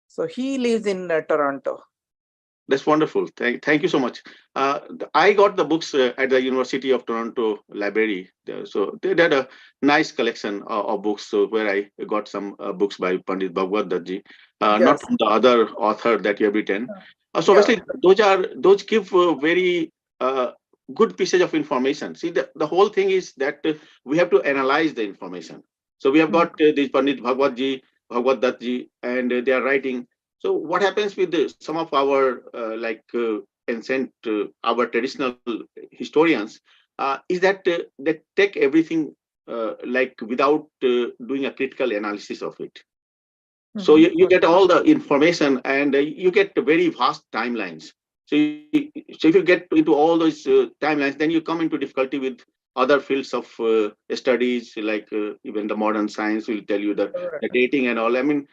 So he lives in Toronto. That's wonderful. Thank you so much. I got the books at the University of Toronto Library. So they had a nice collection of books, so where I got some books by Pandit Bhagavad Datta, not from the other author that you have written. So obviously, those give very good pieces of information. See, the whole thing is that we have to analyze the information. So we have got this Pandit Bhagavad Datta, and they are writing. So what happens with some of our ancient, our traditional historians is that they take everything without doing a critical analysis of it. So you get all the information, and you get very vast timelines. So if you get into all those timelines, then you come into difficulty with other fields of studies, like even the modern science will tell you the dating and all. I mean,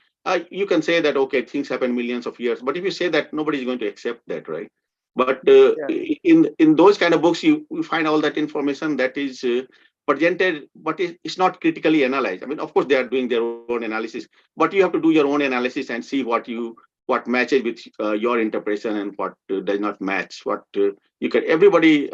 you can say that, okay, things happen millions of years, but if you say that, nobody is going to accept that, right? But in those kind of books, you find all that information that is presented, but it's not critically analyzed. I mean, of course, they are doing their own analysis, but you have to do your own analysis and see what matches with your interpretation and what does not match. Everybody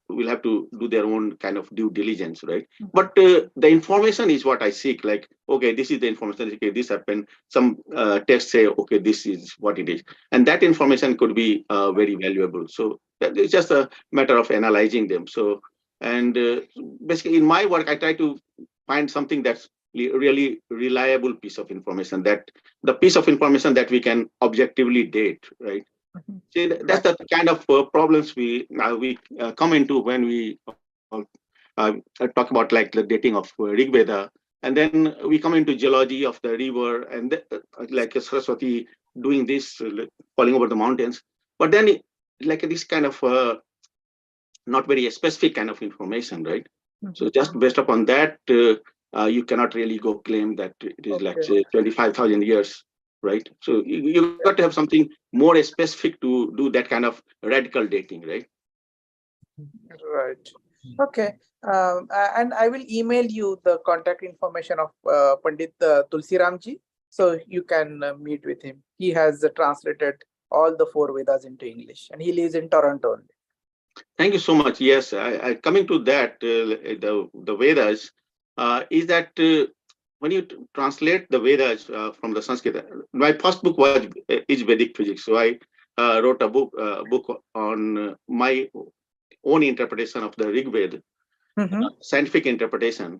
will have to do their own kind of due diligence, right? But the information is what I seek. Like, okay, this is the information. Okay, this happened. Some texts say, okay, this is what it is, and that information could be very valuable. So it's just a matter of analyzing them. So, and basically, in my work, I try to find something that's really reliable piece of information, that the piece of information that we can objectively date, right? See, that's the kind of problems we come into when we talk about like the dating of Rig Veda, and then we come into geology of the river, and like Saraswati doing this, falling over the mountains. But then, like this kind of not very specific kind of information, right? So just based upon that, you cannot really go claim that it is like say 25,000 years, right? So you got to have something more specific to do that kind of radical dating, right? Right. Okay. And I will email you the contact information of Pandit Tulsi Ramji, so you can meet with him. He has translated all the 4 Vedas into English, and he lives in Toronto only. Thank you so much. Yes, coming to that, the Vedas is that when you translate the Vedas from the Sanskrit, my first book was is Vedic physics. So I wrote a book on my own interpretation of the Rig Veda, scientific interpretation.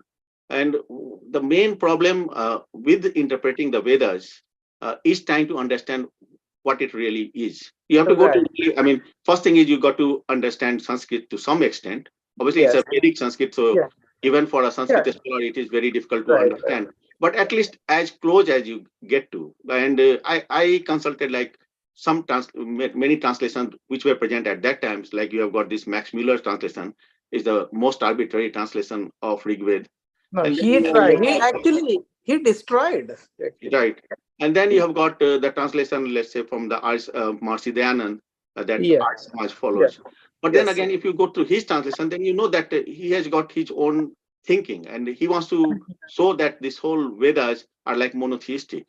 And the main problem with interpreting the Vedas is trying to understand what it really is. You have to go to, I mean, first thing is you got to understand Sanskrit to some extent. Obviously, it's a Vedic Sanskrit, so even for a Sanskrit scholar, it is very difficult to understand. But at least as close as you get to. And I consulted like many translations which were present at that time. Like you have got this Max Muller's translation is the most arbitrary translation of Rig Veda. No, he tried. He destroyed. Right. And then you have got the translation, let's say, from the Maharishi Dayanand that Samaj follows. But then again, if you go through his translation, then you know that he has got his own thinking, and he wants to show that this whole Vedas are like monotheistic.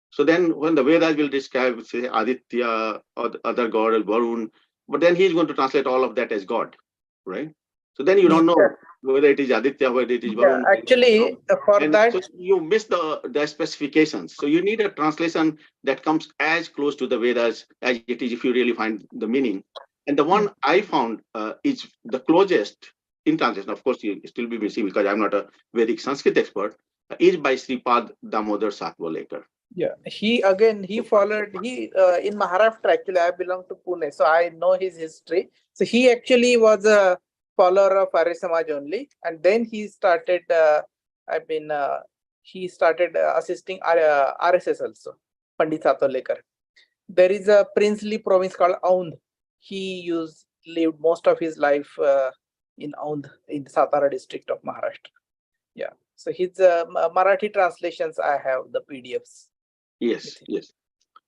So then when the Vedas will describe, say, Aditya or the other god or Varun, but then he's going to translate all of that as God, right? So then you don't know whether it is Aditya, whether it is Varun. Actually, for and that, so you miss the specifications. So you need a translation that comes as close to the Vedas as it is if you really find the meaning. And the one I found is the closest in translation. Of course, you still be missing because I'm not a Vedic Sanskrit expert. Is by Sripad Damodar Satwalekar. Yeah, he followed in Maharashtra. Actually, I belong to Pune, so I know his history. So he actually was a follower of Arya Samaj only, and then he started. He started assisting RSS also. Pandit Satwalekar. There is a princely province called Aundh. He lived most of his life in Aundh, in the Satara district of Maharashtra. Yeah. So his Marathi translations, I have the PDFs. Yes.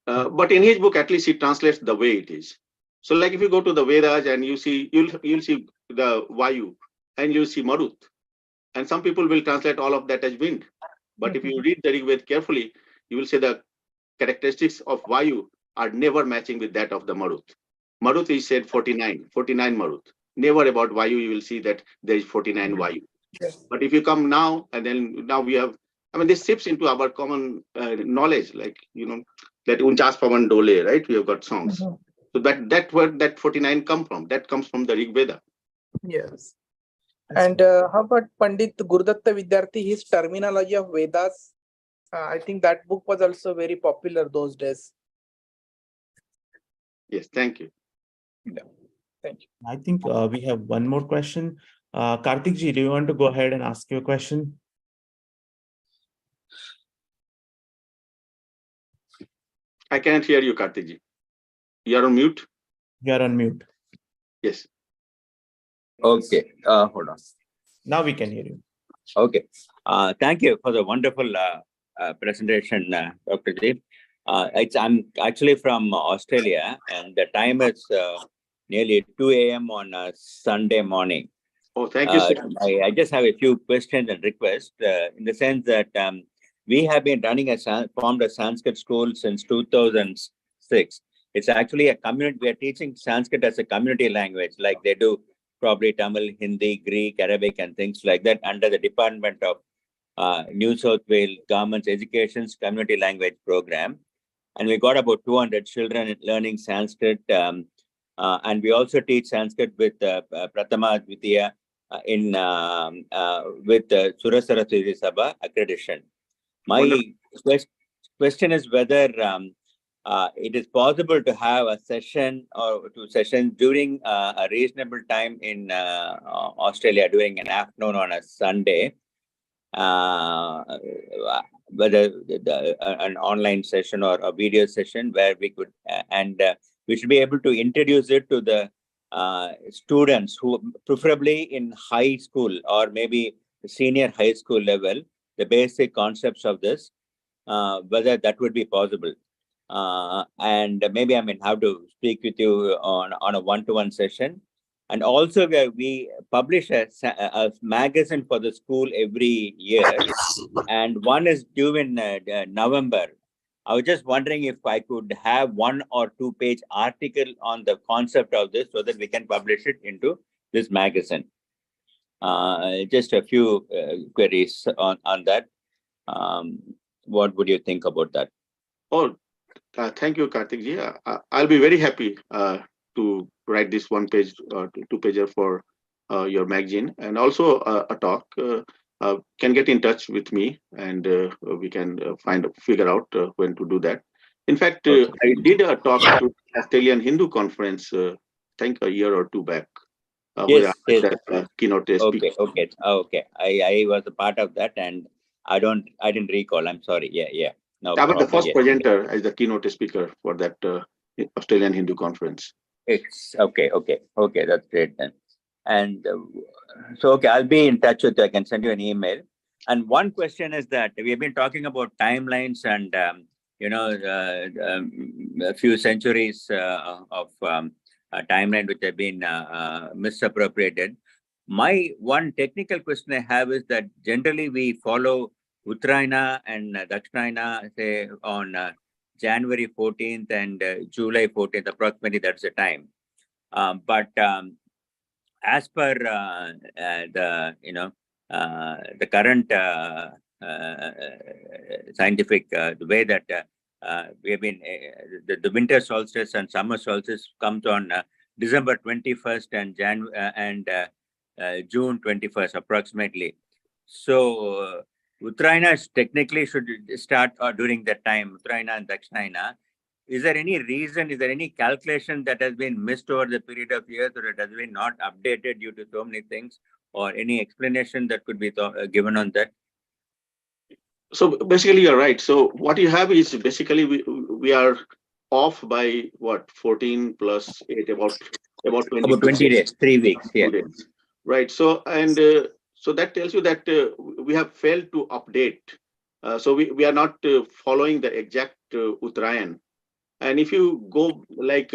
But in his book, at least he translates the way it is. So, like if you go to the Vedas and you see, you'll see the Vayu and you'll see Marut, and some people will translate all of that as wind. But if you read the Rig Veda carefully, you will say the characteristics of Vayu are never matching with that of the Marut. Marut is said 49 Marut. Never about Vayu you will see that there is 49 Vayu. But if you come now, and then now we have, I mean, this sips into our common knowledge, like, that Unchas Pavan Dole, right? We have got songs. So that word, that 49 come from, that comes from the Rig Veda. Yes. And how about Pandit Gurudatta Vidyarthi, his terminology of Vedas? I think that book was also very popular those days. Yes, thank you. Yeah. Thank you. I think we have one more question. Karthik ji, do you want to go ahead and ask your question? I can't hear you, Karthik ji. You are on mute. You are on mute. Yes. Okay. Hold on. Now we can hear you. Okay. Thank you for the wonderful presentation, Dr. Ji. I'm actually from Australia, and the time is nearly 2 a.m. on a Sunday morning. Oh, thank you, sir. I just have a few questions and requests in the sense that we have been formed a Sanskrit school since 2006. It's actually a community. We are teaching Sanskrit as a community language, like they do probably Tamil, Hindi, Greek, Arabic, and things like that under the Department of New South Wales Government's Education's Community Language Program. And we got about 200 children learning Sanskrit. And we also teach Sanskrit with Prathama Dvitiya with Surasaraswati Sabha accreditation. My question is whether it is possible to have a session or two sessions during a reasonable time in Australia during an afternoon on a Sunday, whether an online session or a video session where we could, we should be able to introduce it to the students who preferably in high school or maybe senior high school level, the basic concepts of this, whether that would be possible. And maybe I mean have to speak with you on a one-to-one session. And also we publish a magazine for the school every year, and one is due in November. I was just wondering if I could have 1 or 2 page article on the concept of this so that we can publish it into this magazine. Just a few queries on that. What would you think about that? Oh, thank you, Karthik ji. I'll be very happy to write this 1 page or 2 pager for your magazine, and also a talk. Can get in touch with me, and we can figure out when to do that. In fact, Okay. I did a talk to Australian Hindu conference, I think a year or two back. Yes, yes. Keynote speaker. Okay. I was a part of that, and I didn't recall. I'm sorry. Yeah. No I was the problem. first Yeah. presenter as the keynote speaker for that Australian Hindu conference. It's okay. That's great then. And so, okay, I'll be in touch with you. I can send you an email. And one question is that we have been talking about timelines and, a few centuries of a timeline which have been misappropriated. My one technical question I have is that generally we follow Uttarayana and Dakshinayana, say on January 14th and July 14th, approximately that's the time. But as per the current scientific the way that we have been the winter solstice and summer solstice comes on December 21st and June 21st approximately. So Uttarayana technically should start during that time, Uttarayana and Dakshinayana. Is there any reason, is there any calculation that has been missed over the period of years, or it has been not updated due to so many things, or any explanation that could be given on that? So basically, you're right. So what you have is basically we are off by what 14 plus 8 about 20 about 20 days, 3 weeks. Yeah. days. Right. So and so that tells you that we have failed to update. So we are not following the exact Uttarayan. And if you go like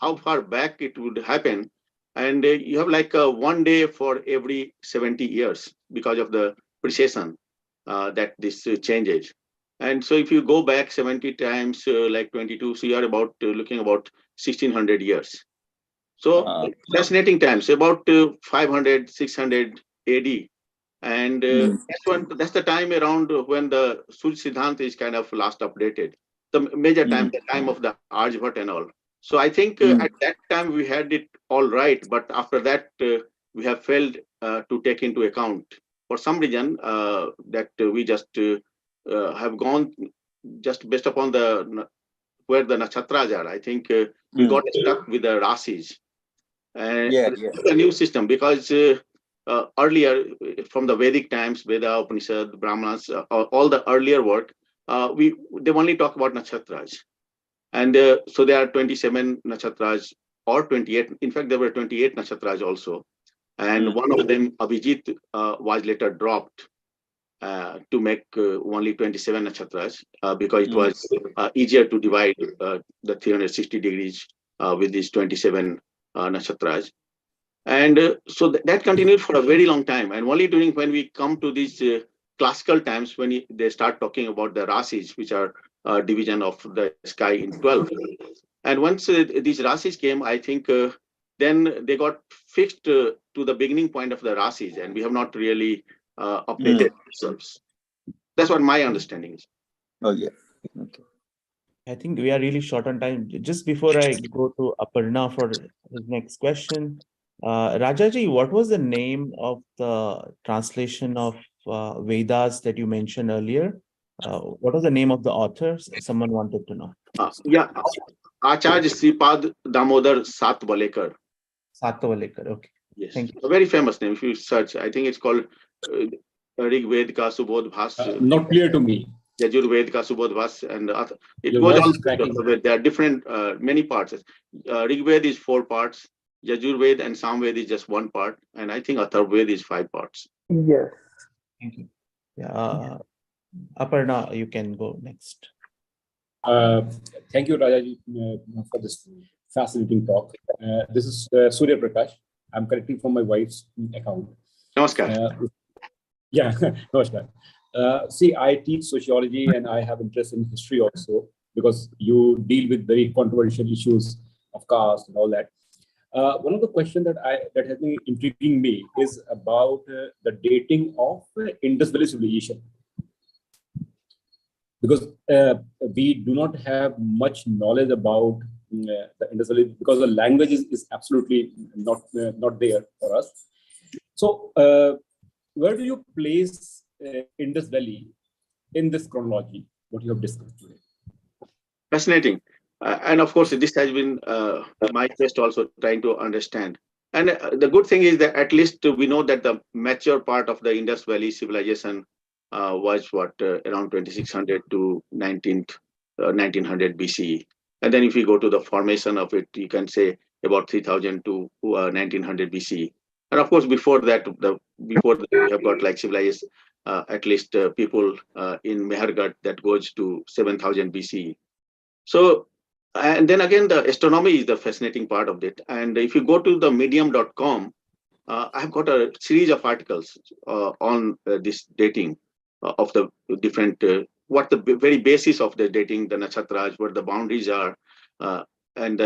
how far back it would happen, and you have like 1 day for every 70 years because of the precession that this changes. And so if you go back 70 times like 22, so you are about looking about 1600 years. So fascinating times, about 500, 600 AD. And that's the time around when the Surya Siddhanta is kind of last updated. The major time, the time of the Aryabhat and all. So I think at that time we had it all right, but after that we have failed to take into account for some reason that we just have gone just based upon the where the nakshatras are. I think we got stuck with the rasis. And it's a new system because earlier from the Vedic times, Veda, Upanishad, Brahmanas, all the earlier work, they only talk about nakshatras. And so there are 27 nakshatras or 28. In fact, there were 28 nakshatras also. And one of them, Abhijit, was later dropped to make only 27 nakshatras because it was easier to divide the 360 degrees with these 27 nakshatras. And so that continued for a very long time. And only during when we come to these classical times, when they start talking about the rasis, which are division of the sky in 12. And once these rasis came, I think then they got fixed to the beginning point of the rasis, and we have not really updated ourselves. That's what my understanding is. Oh, yeah. Okay. I think we are really short on time. Just before I go to Aparna for his next question, Rajaji, what was the name of the translation of Vedas that you mentioned earlier? What was the name of the authors? Someone wanted to know. Yeah, Acharya Sripad Damodar Satwalekar. Satwalekar. Okay. Yes, Thank you. a very famous name. If you search, I think it's called Rig Ved Ka Subodh Bhas. Not clear to me. Yajur Ved Ka Subodh Bhas, and it Your goes voice on. is cracking. There are different, many parts. Rig Ved is 4 parts. Yajur Ved and Sam Ved is just 1 part, and I think Atharv Ved is 5 parts. Yes. Thank you. Yeah. Aparna, you can go next. Thank you, Rajaji, for this fascinating talk. This is Surya Prakash. I'm correcting from my wife's account. Namaskar. Yeah, namaskar. See, I teach sociology and I have interest in history also, because you deal with very controversial issues of caste and all that. One of the questions that has been intriguing me is about the dating of Indus Valley civilization, because we do not have much knowledge about the Indus Valley, because the language is absolutely not there for us. So, where do you place Indus Valley in this chronology, what you have discussed today? Fascinating. And of course, this has been my quest also trying to understand. And the good thing is that at least we know that the mature part of the Indus Valley civilization was around 2600 to 1900 BCE. And then if you go to the formation of it, you can say about 3000 to 1900 BCE. And of course, before that, we have got like civilized at least people in Mehergarh that goes to 7000 BCE. So, and then again, the astronomy is the fascinating part of it. And if you go to the medium.com, I've got a series of articles on this dating of the different, what the very basis of the dating, the nakshatras, what the boundaries are, and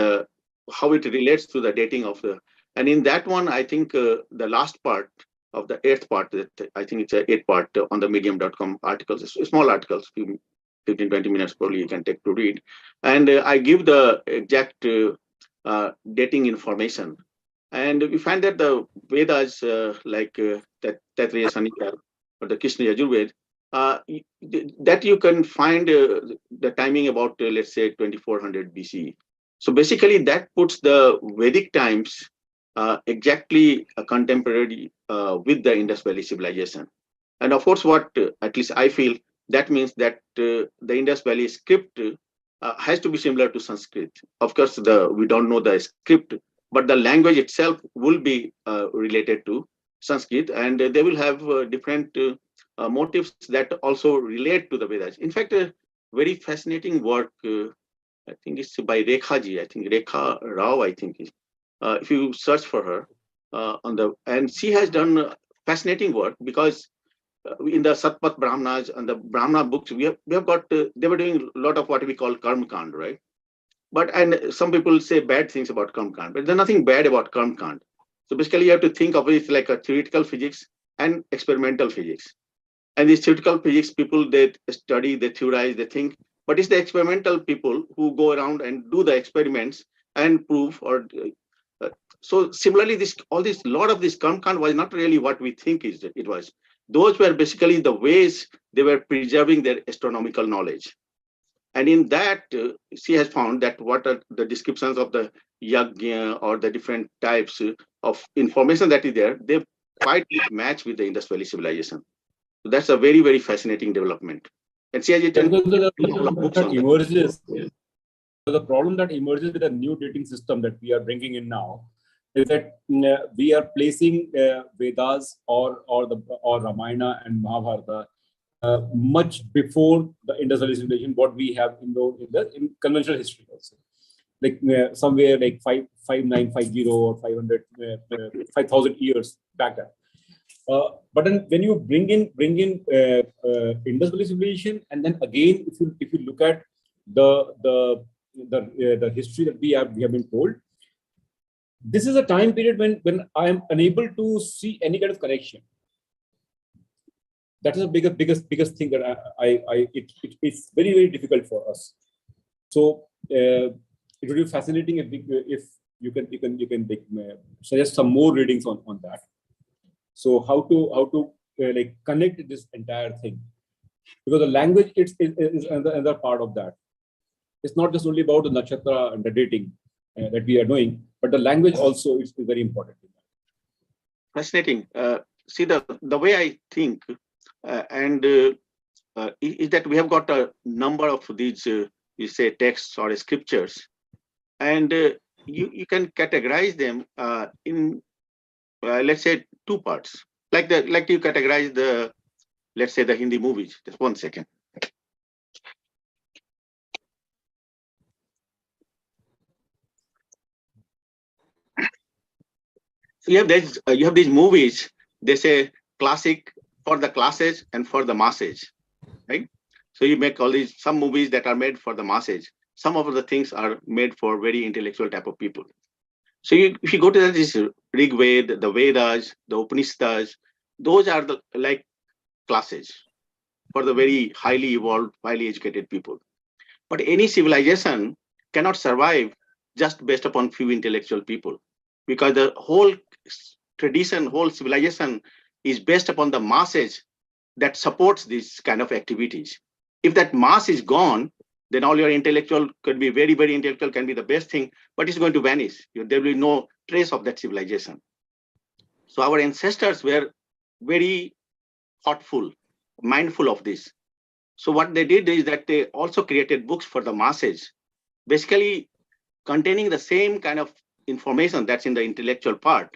how it relates to the dating of the, and in that one, I think the last part of the 8th part, that I think it's a 8th part on the medium.com articles, small articles, 15, 20 minutes probably you can take to read. And I give the exact dating information. And we find that the Vedas, like Taittiriya Sanika or the Krishna Yajurved, that you can find the timing about, let's say, 2400 BC. So basically, that puts the Vedic times exactly contemporary with the Indus Valley civilization. And of course, what at least I feel, that means that the Indus Valley script has to be similar to Sanskrit. Of course, we don't know the script, but the language itself will be related to Sanskrit, and they will have different motifs that also relate to the Vedas. In fact, a very fascinating work, I think it's by Rekha ji, I think Rekha Rao, I think is. If you search for her and she has done fascinating work, because in the Satpat Brahmanas and the Brahmana books, we have got, they were doing a lot of what we call Karma Kand, right? And some people say bad things about Karma Kand, but there's nothing bad about Karma Kand. So basically, you have to think of it like a theoretical physics and experimental physics. And these theoretical physics people, they study, they theorize, they think, but it's the experimental people who go around and do the experiments and prove. Or so similarly, lot of this Karma Kand was not really what we think it was. Those were basically the ways they were preserving their astronomical knowledge. And in that, she has found that what are the descriptions of the yagya or the different types of information that is there, they quite match with the Indus Valley civilization. So that's a very, very fascinating development. And she has written the books on emerges. The problem that emerges with the new dating system that we are bringing in now is that we are placing Vedas or Ramayana and Mahabharata much before the Indus Valley civilization, what we have in conventional history also, like somewhere like 5950 or 500 5,000 years back then. But then when you bring in Indus Valley civilization, and then again, if you look at the history that we have been told, this is a time period when I am unable to see any kind of connection. That is the biggest thing that it's very, very difficult for us. So it would be fascinating if you can suggest some more readings on that. So how to like connect this entire thing because the language is another part of that. It's not just only about the nakshatra and the dating that we are doing, but the language also is very important. Fascinating. See, the way I think is that we have got a number of these, you say, texts or scriptures, and you can categorize them in, let's say, two parts. Like you categorize the, let's say, the Hindi movies. Just 1 second. So you have these movies. They say classic for the classes and for the masses, right? So you make all these, some movies that are made for the masses. Some of the things are made for very intellectual type of people. So if you go to this Rig Veda, the Vedas, the Upanishads, those are the like classes for the very highly evolved, highly educated people. But any civilization cannot survive just based upon few intellectual people, because the whole tradition, whole civilization is based upon the masses that supports these kind of activities. If that mass is gone, then all your intellectual could be very, very intellectual, can be the best thing, but it's going to vanish. There will be no trace of that civilization. So our ancestors were very thoughtful, mindful of this. So what they did is that they also created books for the masses, basically containing the same kind of information that's in the intellectual part,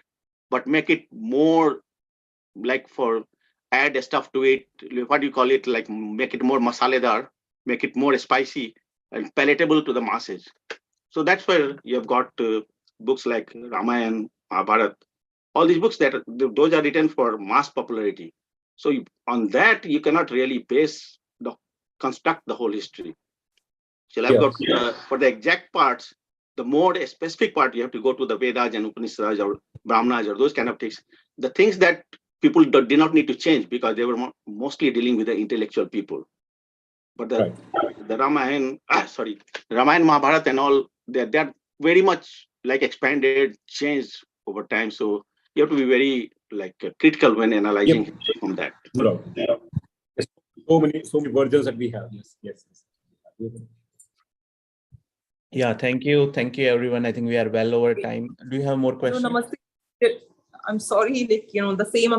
but make it more like for add stuff to it, what do you call it, like make it more masaledar, make it more spicy and palatable to the masses. So that's where you have got books like Ramayana, Mahabharata, all these books those are written for mass popularity. So on that, you cannot really construct the whole history. So I've got for the exact parts, the more specific part, you have to go to the Vedas and Upanishads or Brahmanas or those kind of things. The things that people did not need to change because they were mostly dealing with the intellectual people. But the Ramayana, Ramayana, Mahabharata and all, they're very much like expanded, changed over time. So you have to be very like critical when analyzing from that. So many versions that we have. Yes. Yeah, thank you everyone. I think we are well over time. Do you have more questions? No, namaste. I'm sorry, the same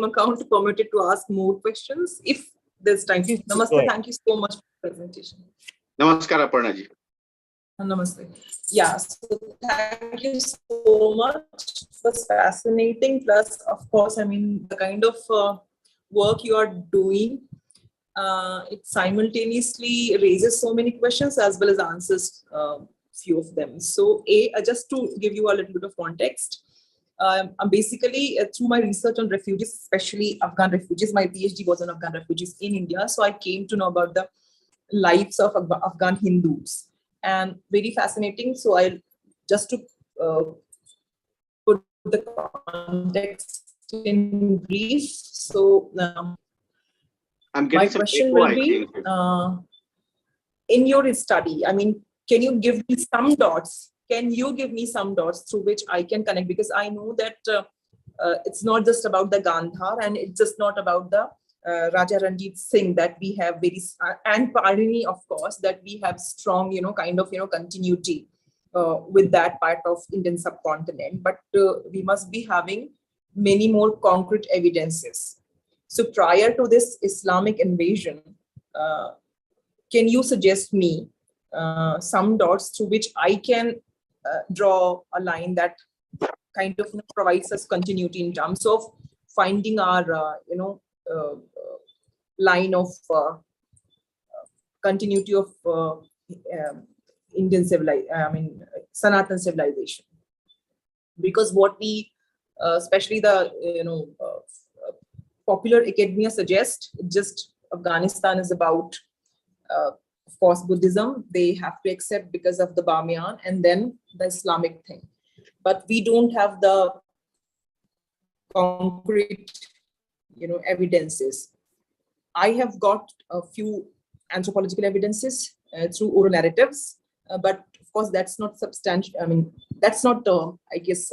account permitted to ask more questions if there's time. Namaste. Thank you so much for the presentation. Namaskar, Aparna ji. Namaste. Yeah, so thank you so much. It was fascinating. Plus, of course, the kind of work you are doing, it simultaneously raises so many questions as well as answers few of them. So just to give you a little bit of context, I'm basically through my research on refugees, especially Afghan refugees, my PhD was on Afghan refugees in India. So I came to know about the lives of Afghan Hindus, and very fascinating. So I just to put the context in brief. So my question will be, in your study, can you give me some dots? Can you give me some dots through which I can connect? Because I know that it's not just about the Gandhar, and it's just not about the Raja Ranjit Singh that we have and Parini, of course, that we have strong, continuity with that part of Indian subcontinent. But we must be having many more concrete evidences. So prior to this Islamic invasion, can you suggest me some dots through which I can draw a line that kind of provides us continuity in terms of finding our, line of continuity of Indian civilization, Sanatan civilization. Because what we, especially the, popular academia suggests, just Afghanistan is about, of course, Buddhism. They have to accept because of the Bamiyan and then the Islamic thing. But we don't have the concrete, evidences. I have got a few anthropological evidences through oral narratives, but of course that's not substantial. That's not, I guess,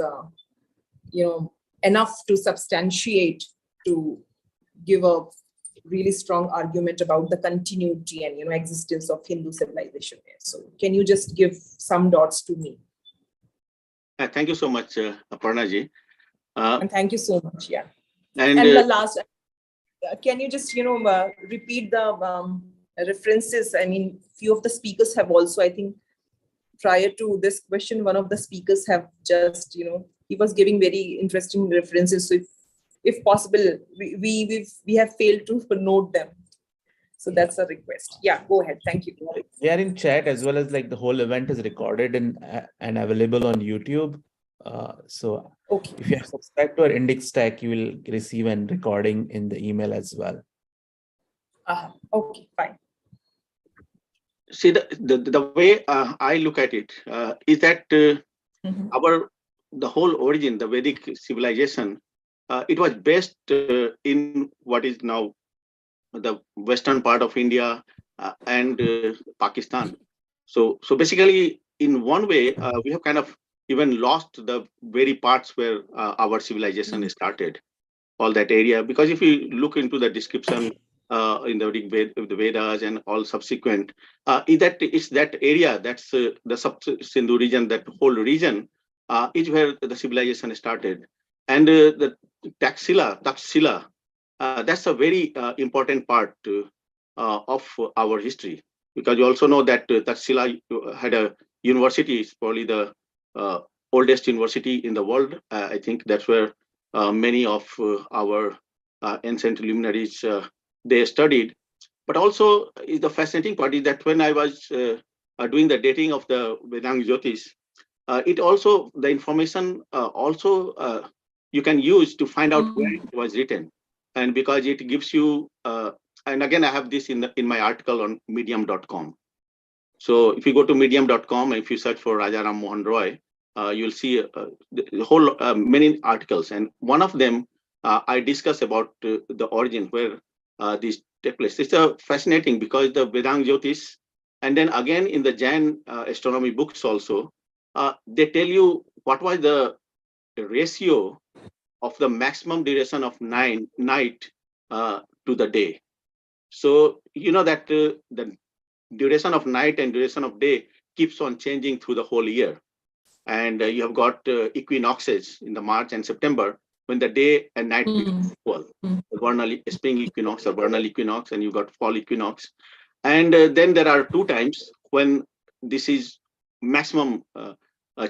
enough to substantiate, to give a really strong argument about the continuity and existence of Hindu civilization there. So can you just give some dots to me? Thank you so much, Aparna-ji. And thank you so much. Yeah. And the last, can you just repeat the references? I mean, few of the speakers have also, I think, prior to this question, one of the speakers have just, he was giving very interesting references. So if possible, we have failed to note them. So that's a request. Yeah, go ahead. Thank you. They are in chat, as well as like the whole event is recorded and available on YouTube. So okay, if you have subscribed to our Index Stack, you will receive a recording in the email as well. Okay, fine. See, the way I look at it is that the whole origin, the Vedic civilization, it was based in what is now the western part of India and Pakistan. So basically, in one way, we have kind of even lost the very parts where our civilization started, all that area. Because if you look into the description in the Vedas and all subsequent, it's that area, that's the Sub-Sindhu region, that whole region is where the civilization started. And the Taxila, that's a very important part of our history, because you also know that Taxila had a university, it's probably the oldest university in the world. I think that's where many of our ancient luminaries they studied. But also the fascinating part is that when I was doing the dating of the Vedang Jyotish, it also, the information also you can use to find out where it was written. And because it gives you, and again, I have this in my article on medium.com. So if you go to medium.com, if you search for Raja Ram Mohan Roy, you'll see the whole many articles. And one of them, I discuss about the origin where these take place. It's fascinating because the Vedang Jyotish, and then again in the Jain astronomy books also, they tell you what was the ratio of the maximum duration of night to the day. So you know that the duration of night and duration of day keeps on changing through the whole year. And you have got equinoxes in the March and September when the day and night become equal. The vernal spring equinox or vernal equinox, and you got fall equinox. And then there are two times when this is maximum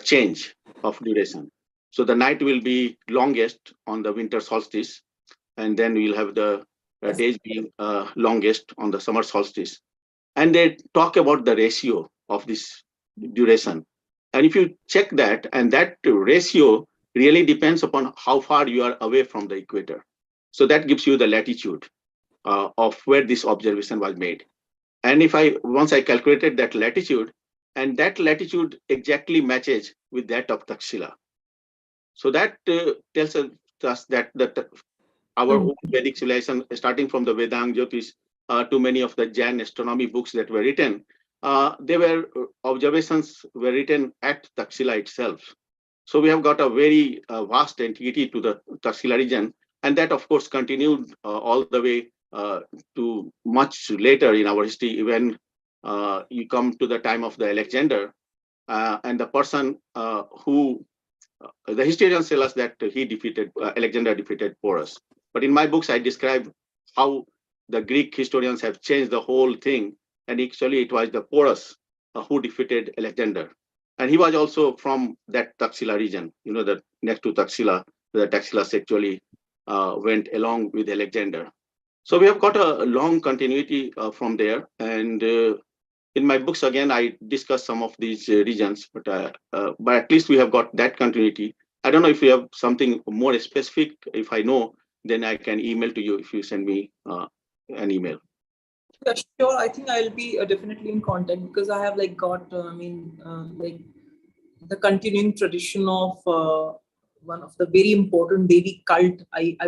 change of duration. So the night will be longest on the winter solstice, and then we'll have the days being longest on the summer solstice. And they talk about the ratio of this duration. And if you check that, and that ratio really depends upon how far you are away from the equator. So that gives you the latitude of where this observation was made. And if once I calculated that latitude, and that latitude exactly matches with that of Taxila. So that tells us that our own Vedic civilization, starting from the Vedang Jyotish to many of the Jain astronomy books that were written, observations were written at Taxila itself. So we have got a very vast antiquity to the Taxila region, and that of course continued all the way to much later in our history. Even you come to the time of the Alexander, and the person who the historians tell us that he defeated Alexander defeated Porus. But in my books, I describe how the Greek historians have changed the whole thing, and actually it was the Porus who defeated Alexander. And he was also from that Taxila region, the next to Taxila, the Taxilas actually went along with Alexander. So we have got a long continuity from there. And in my books, again, I discuss some of these regions, but at least we have got that continuity. I don't know if you have something more specific. If I know, then I can email to you if you send me an email. Yeah, sure. I think I'll be definitely in contact, because I have got the continuing tradition of one of the very important Devi cult.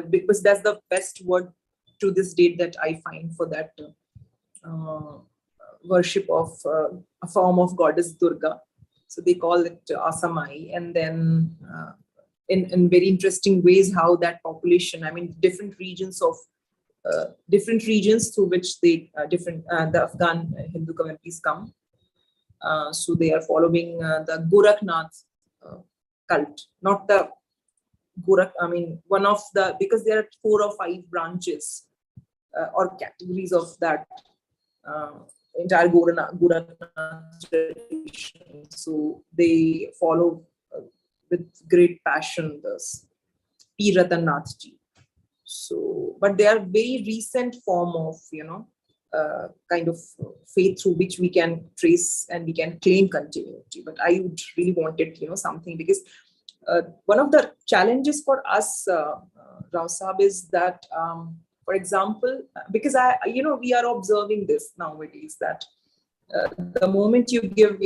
Because that's the best word to this date that I find for that worship of a form of goddess Durga. So they call it Asamai, and then in very interesting ways how that population, different regions of different regions through which the Afghan Hindu communities come. So they are following the Gorakhnath cult, not the Gorakh. I mean, one of the, because there are 4 or 5 branches or categories of that entire Gorakhnath tradition. So they follow with great passion this P. Ratan Nath ji. So, but they are very recent form of, kind of faith through which we can trace and we can claim continuity. But I would really wanted, something, because one of the challenges for us, Rao Saab, is that, for example, because we are observing this nowadays, that the moment you give,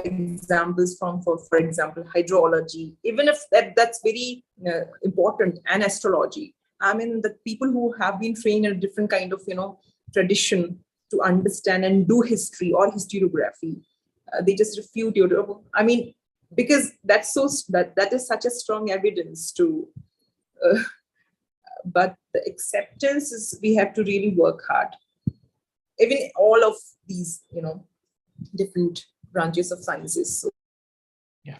examples from, for example, hydrology, even if that's very important, and astrology. I mean, the people who have been trained in a different kind of, tradition to understand and do history or historiography, they just refute you. I mean, because that is such a strong evidence to, but the acceptance is, we have to really work hard. Even all of these, different branches of sciences. So. Yeah,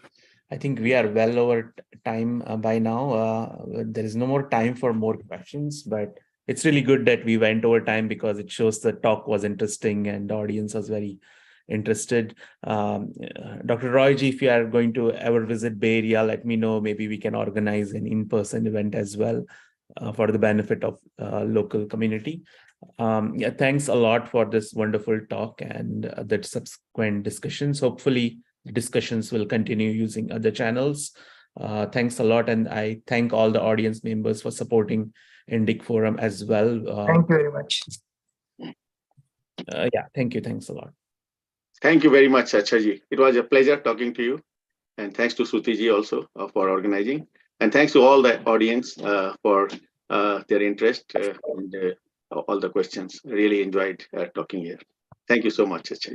I think we are well over time by now. There is no more time for more questions, but it's really good that we went over time, because it shows the talk was interesting and the audience was very interested. Dr. Roy ji, if you are going to ever visit Bay Area, let me know. Maybe we can organize an in-person event as well for the benefit of local community. Yeah, thanks a lot for this wonderful talk and the subsequent discussions. Hopefully, the discussions will continue using other channels. Thanks a lot, and I thank all the audience members for supporting Indic Forum as well. Thank you very much. Yeah, thank you. Thanks a lot. Thank you very much, Achaji. It was a pleasure talking to you. And thanks to Sutiji also for organizing. And thanks to all the audience for their interest and all the questions. Really enjoyed talking here. Thank you so much, Achaji.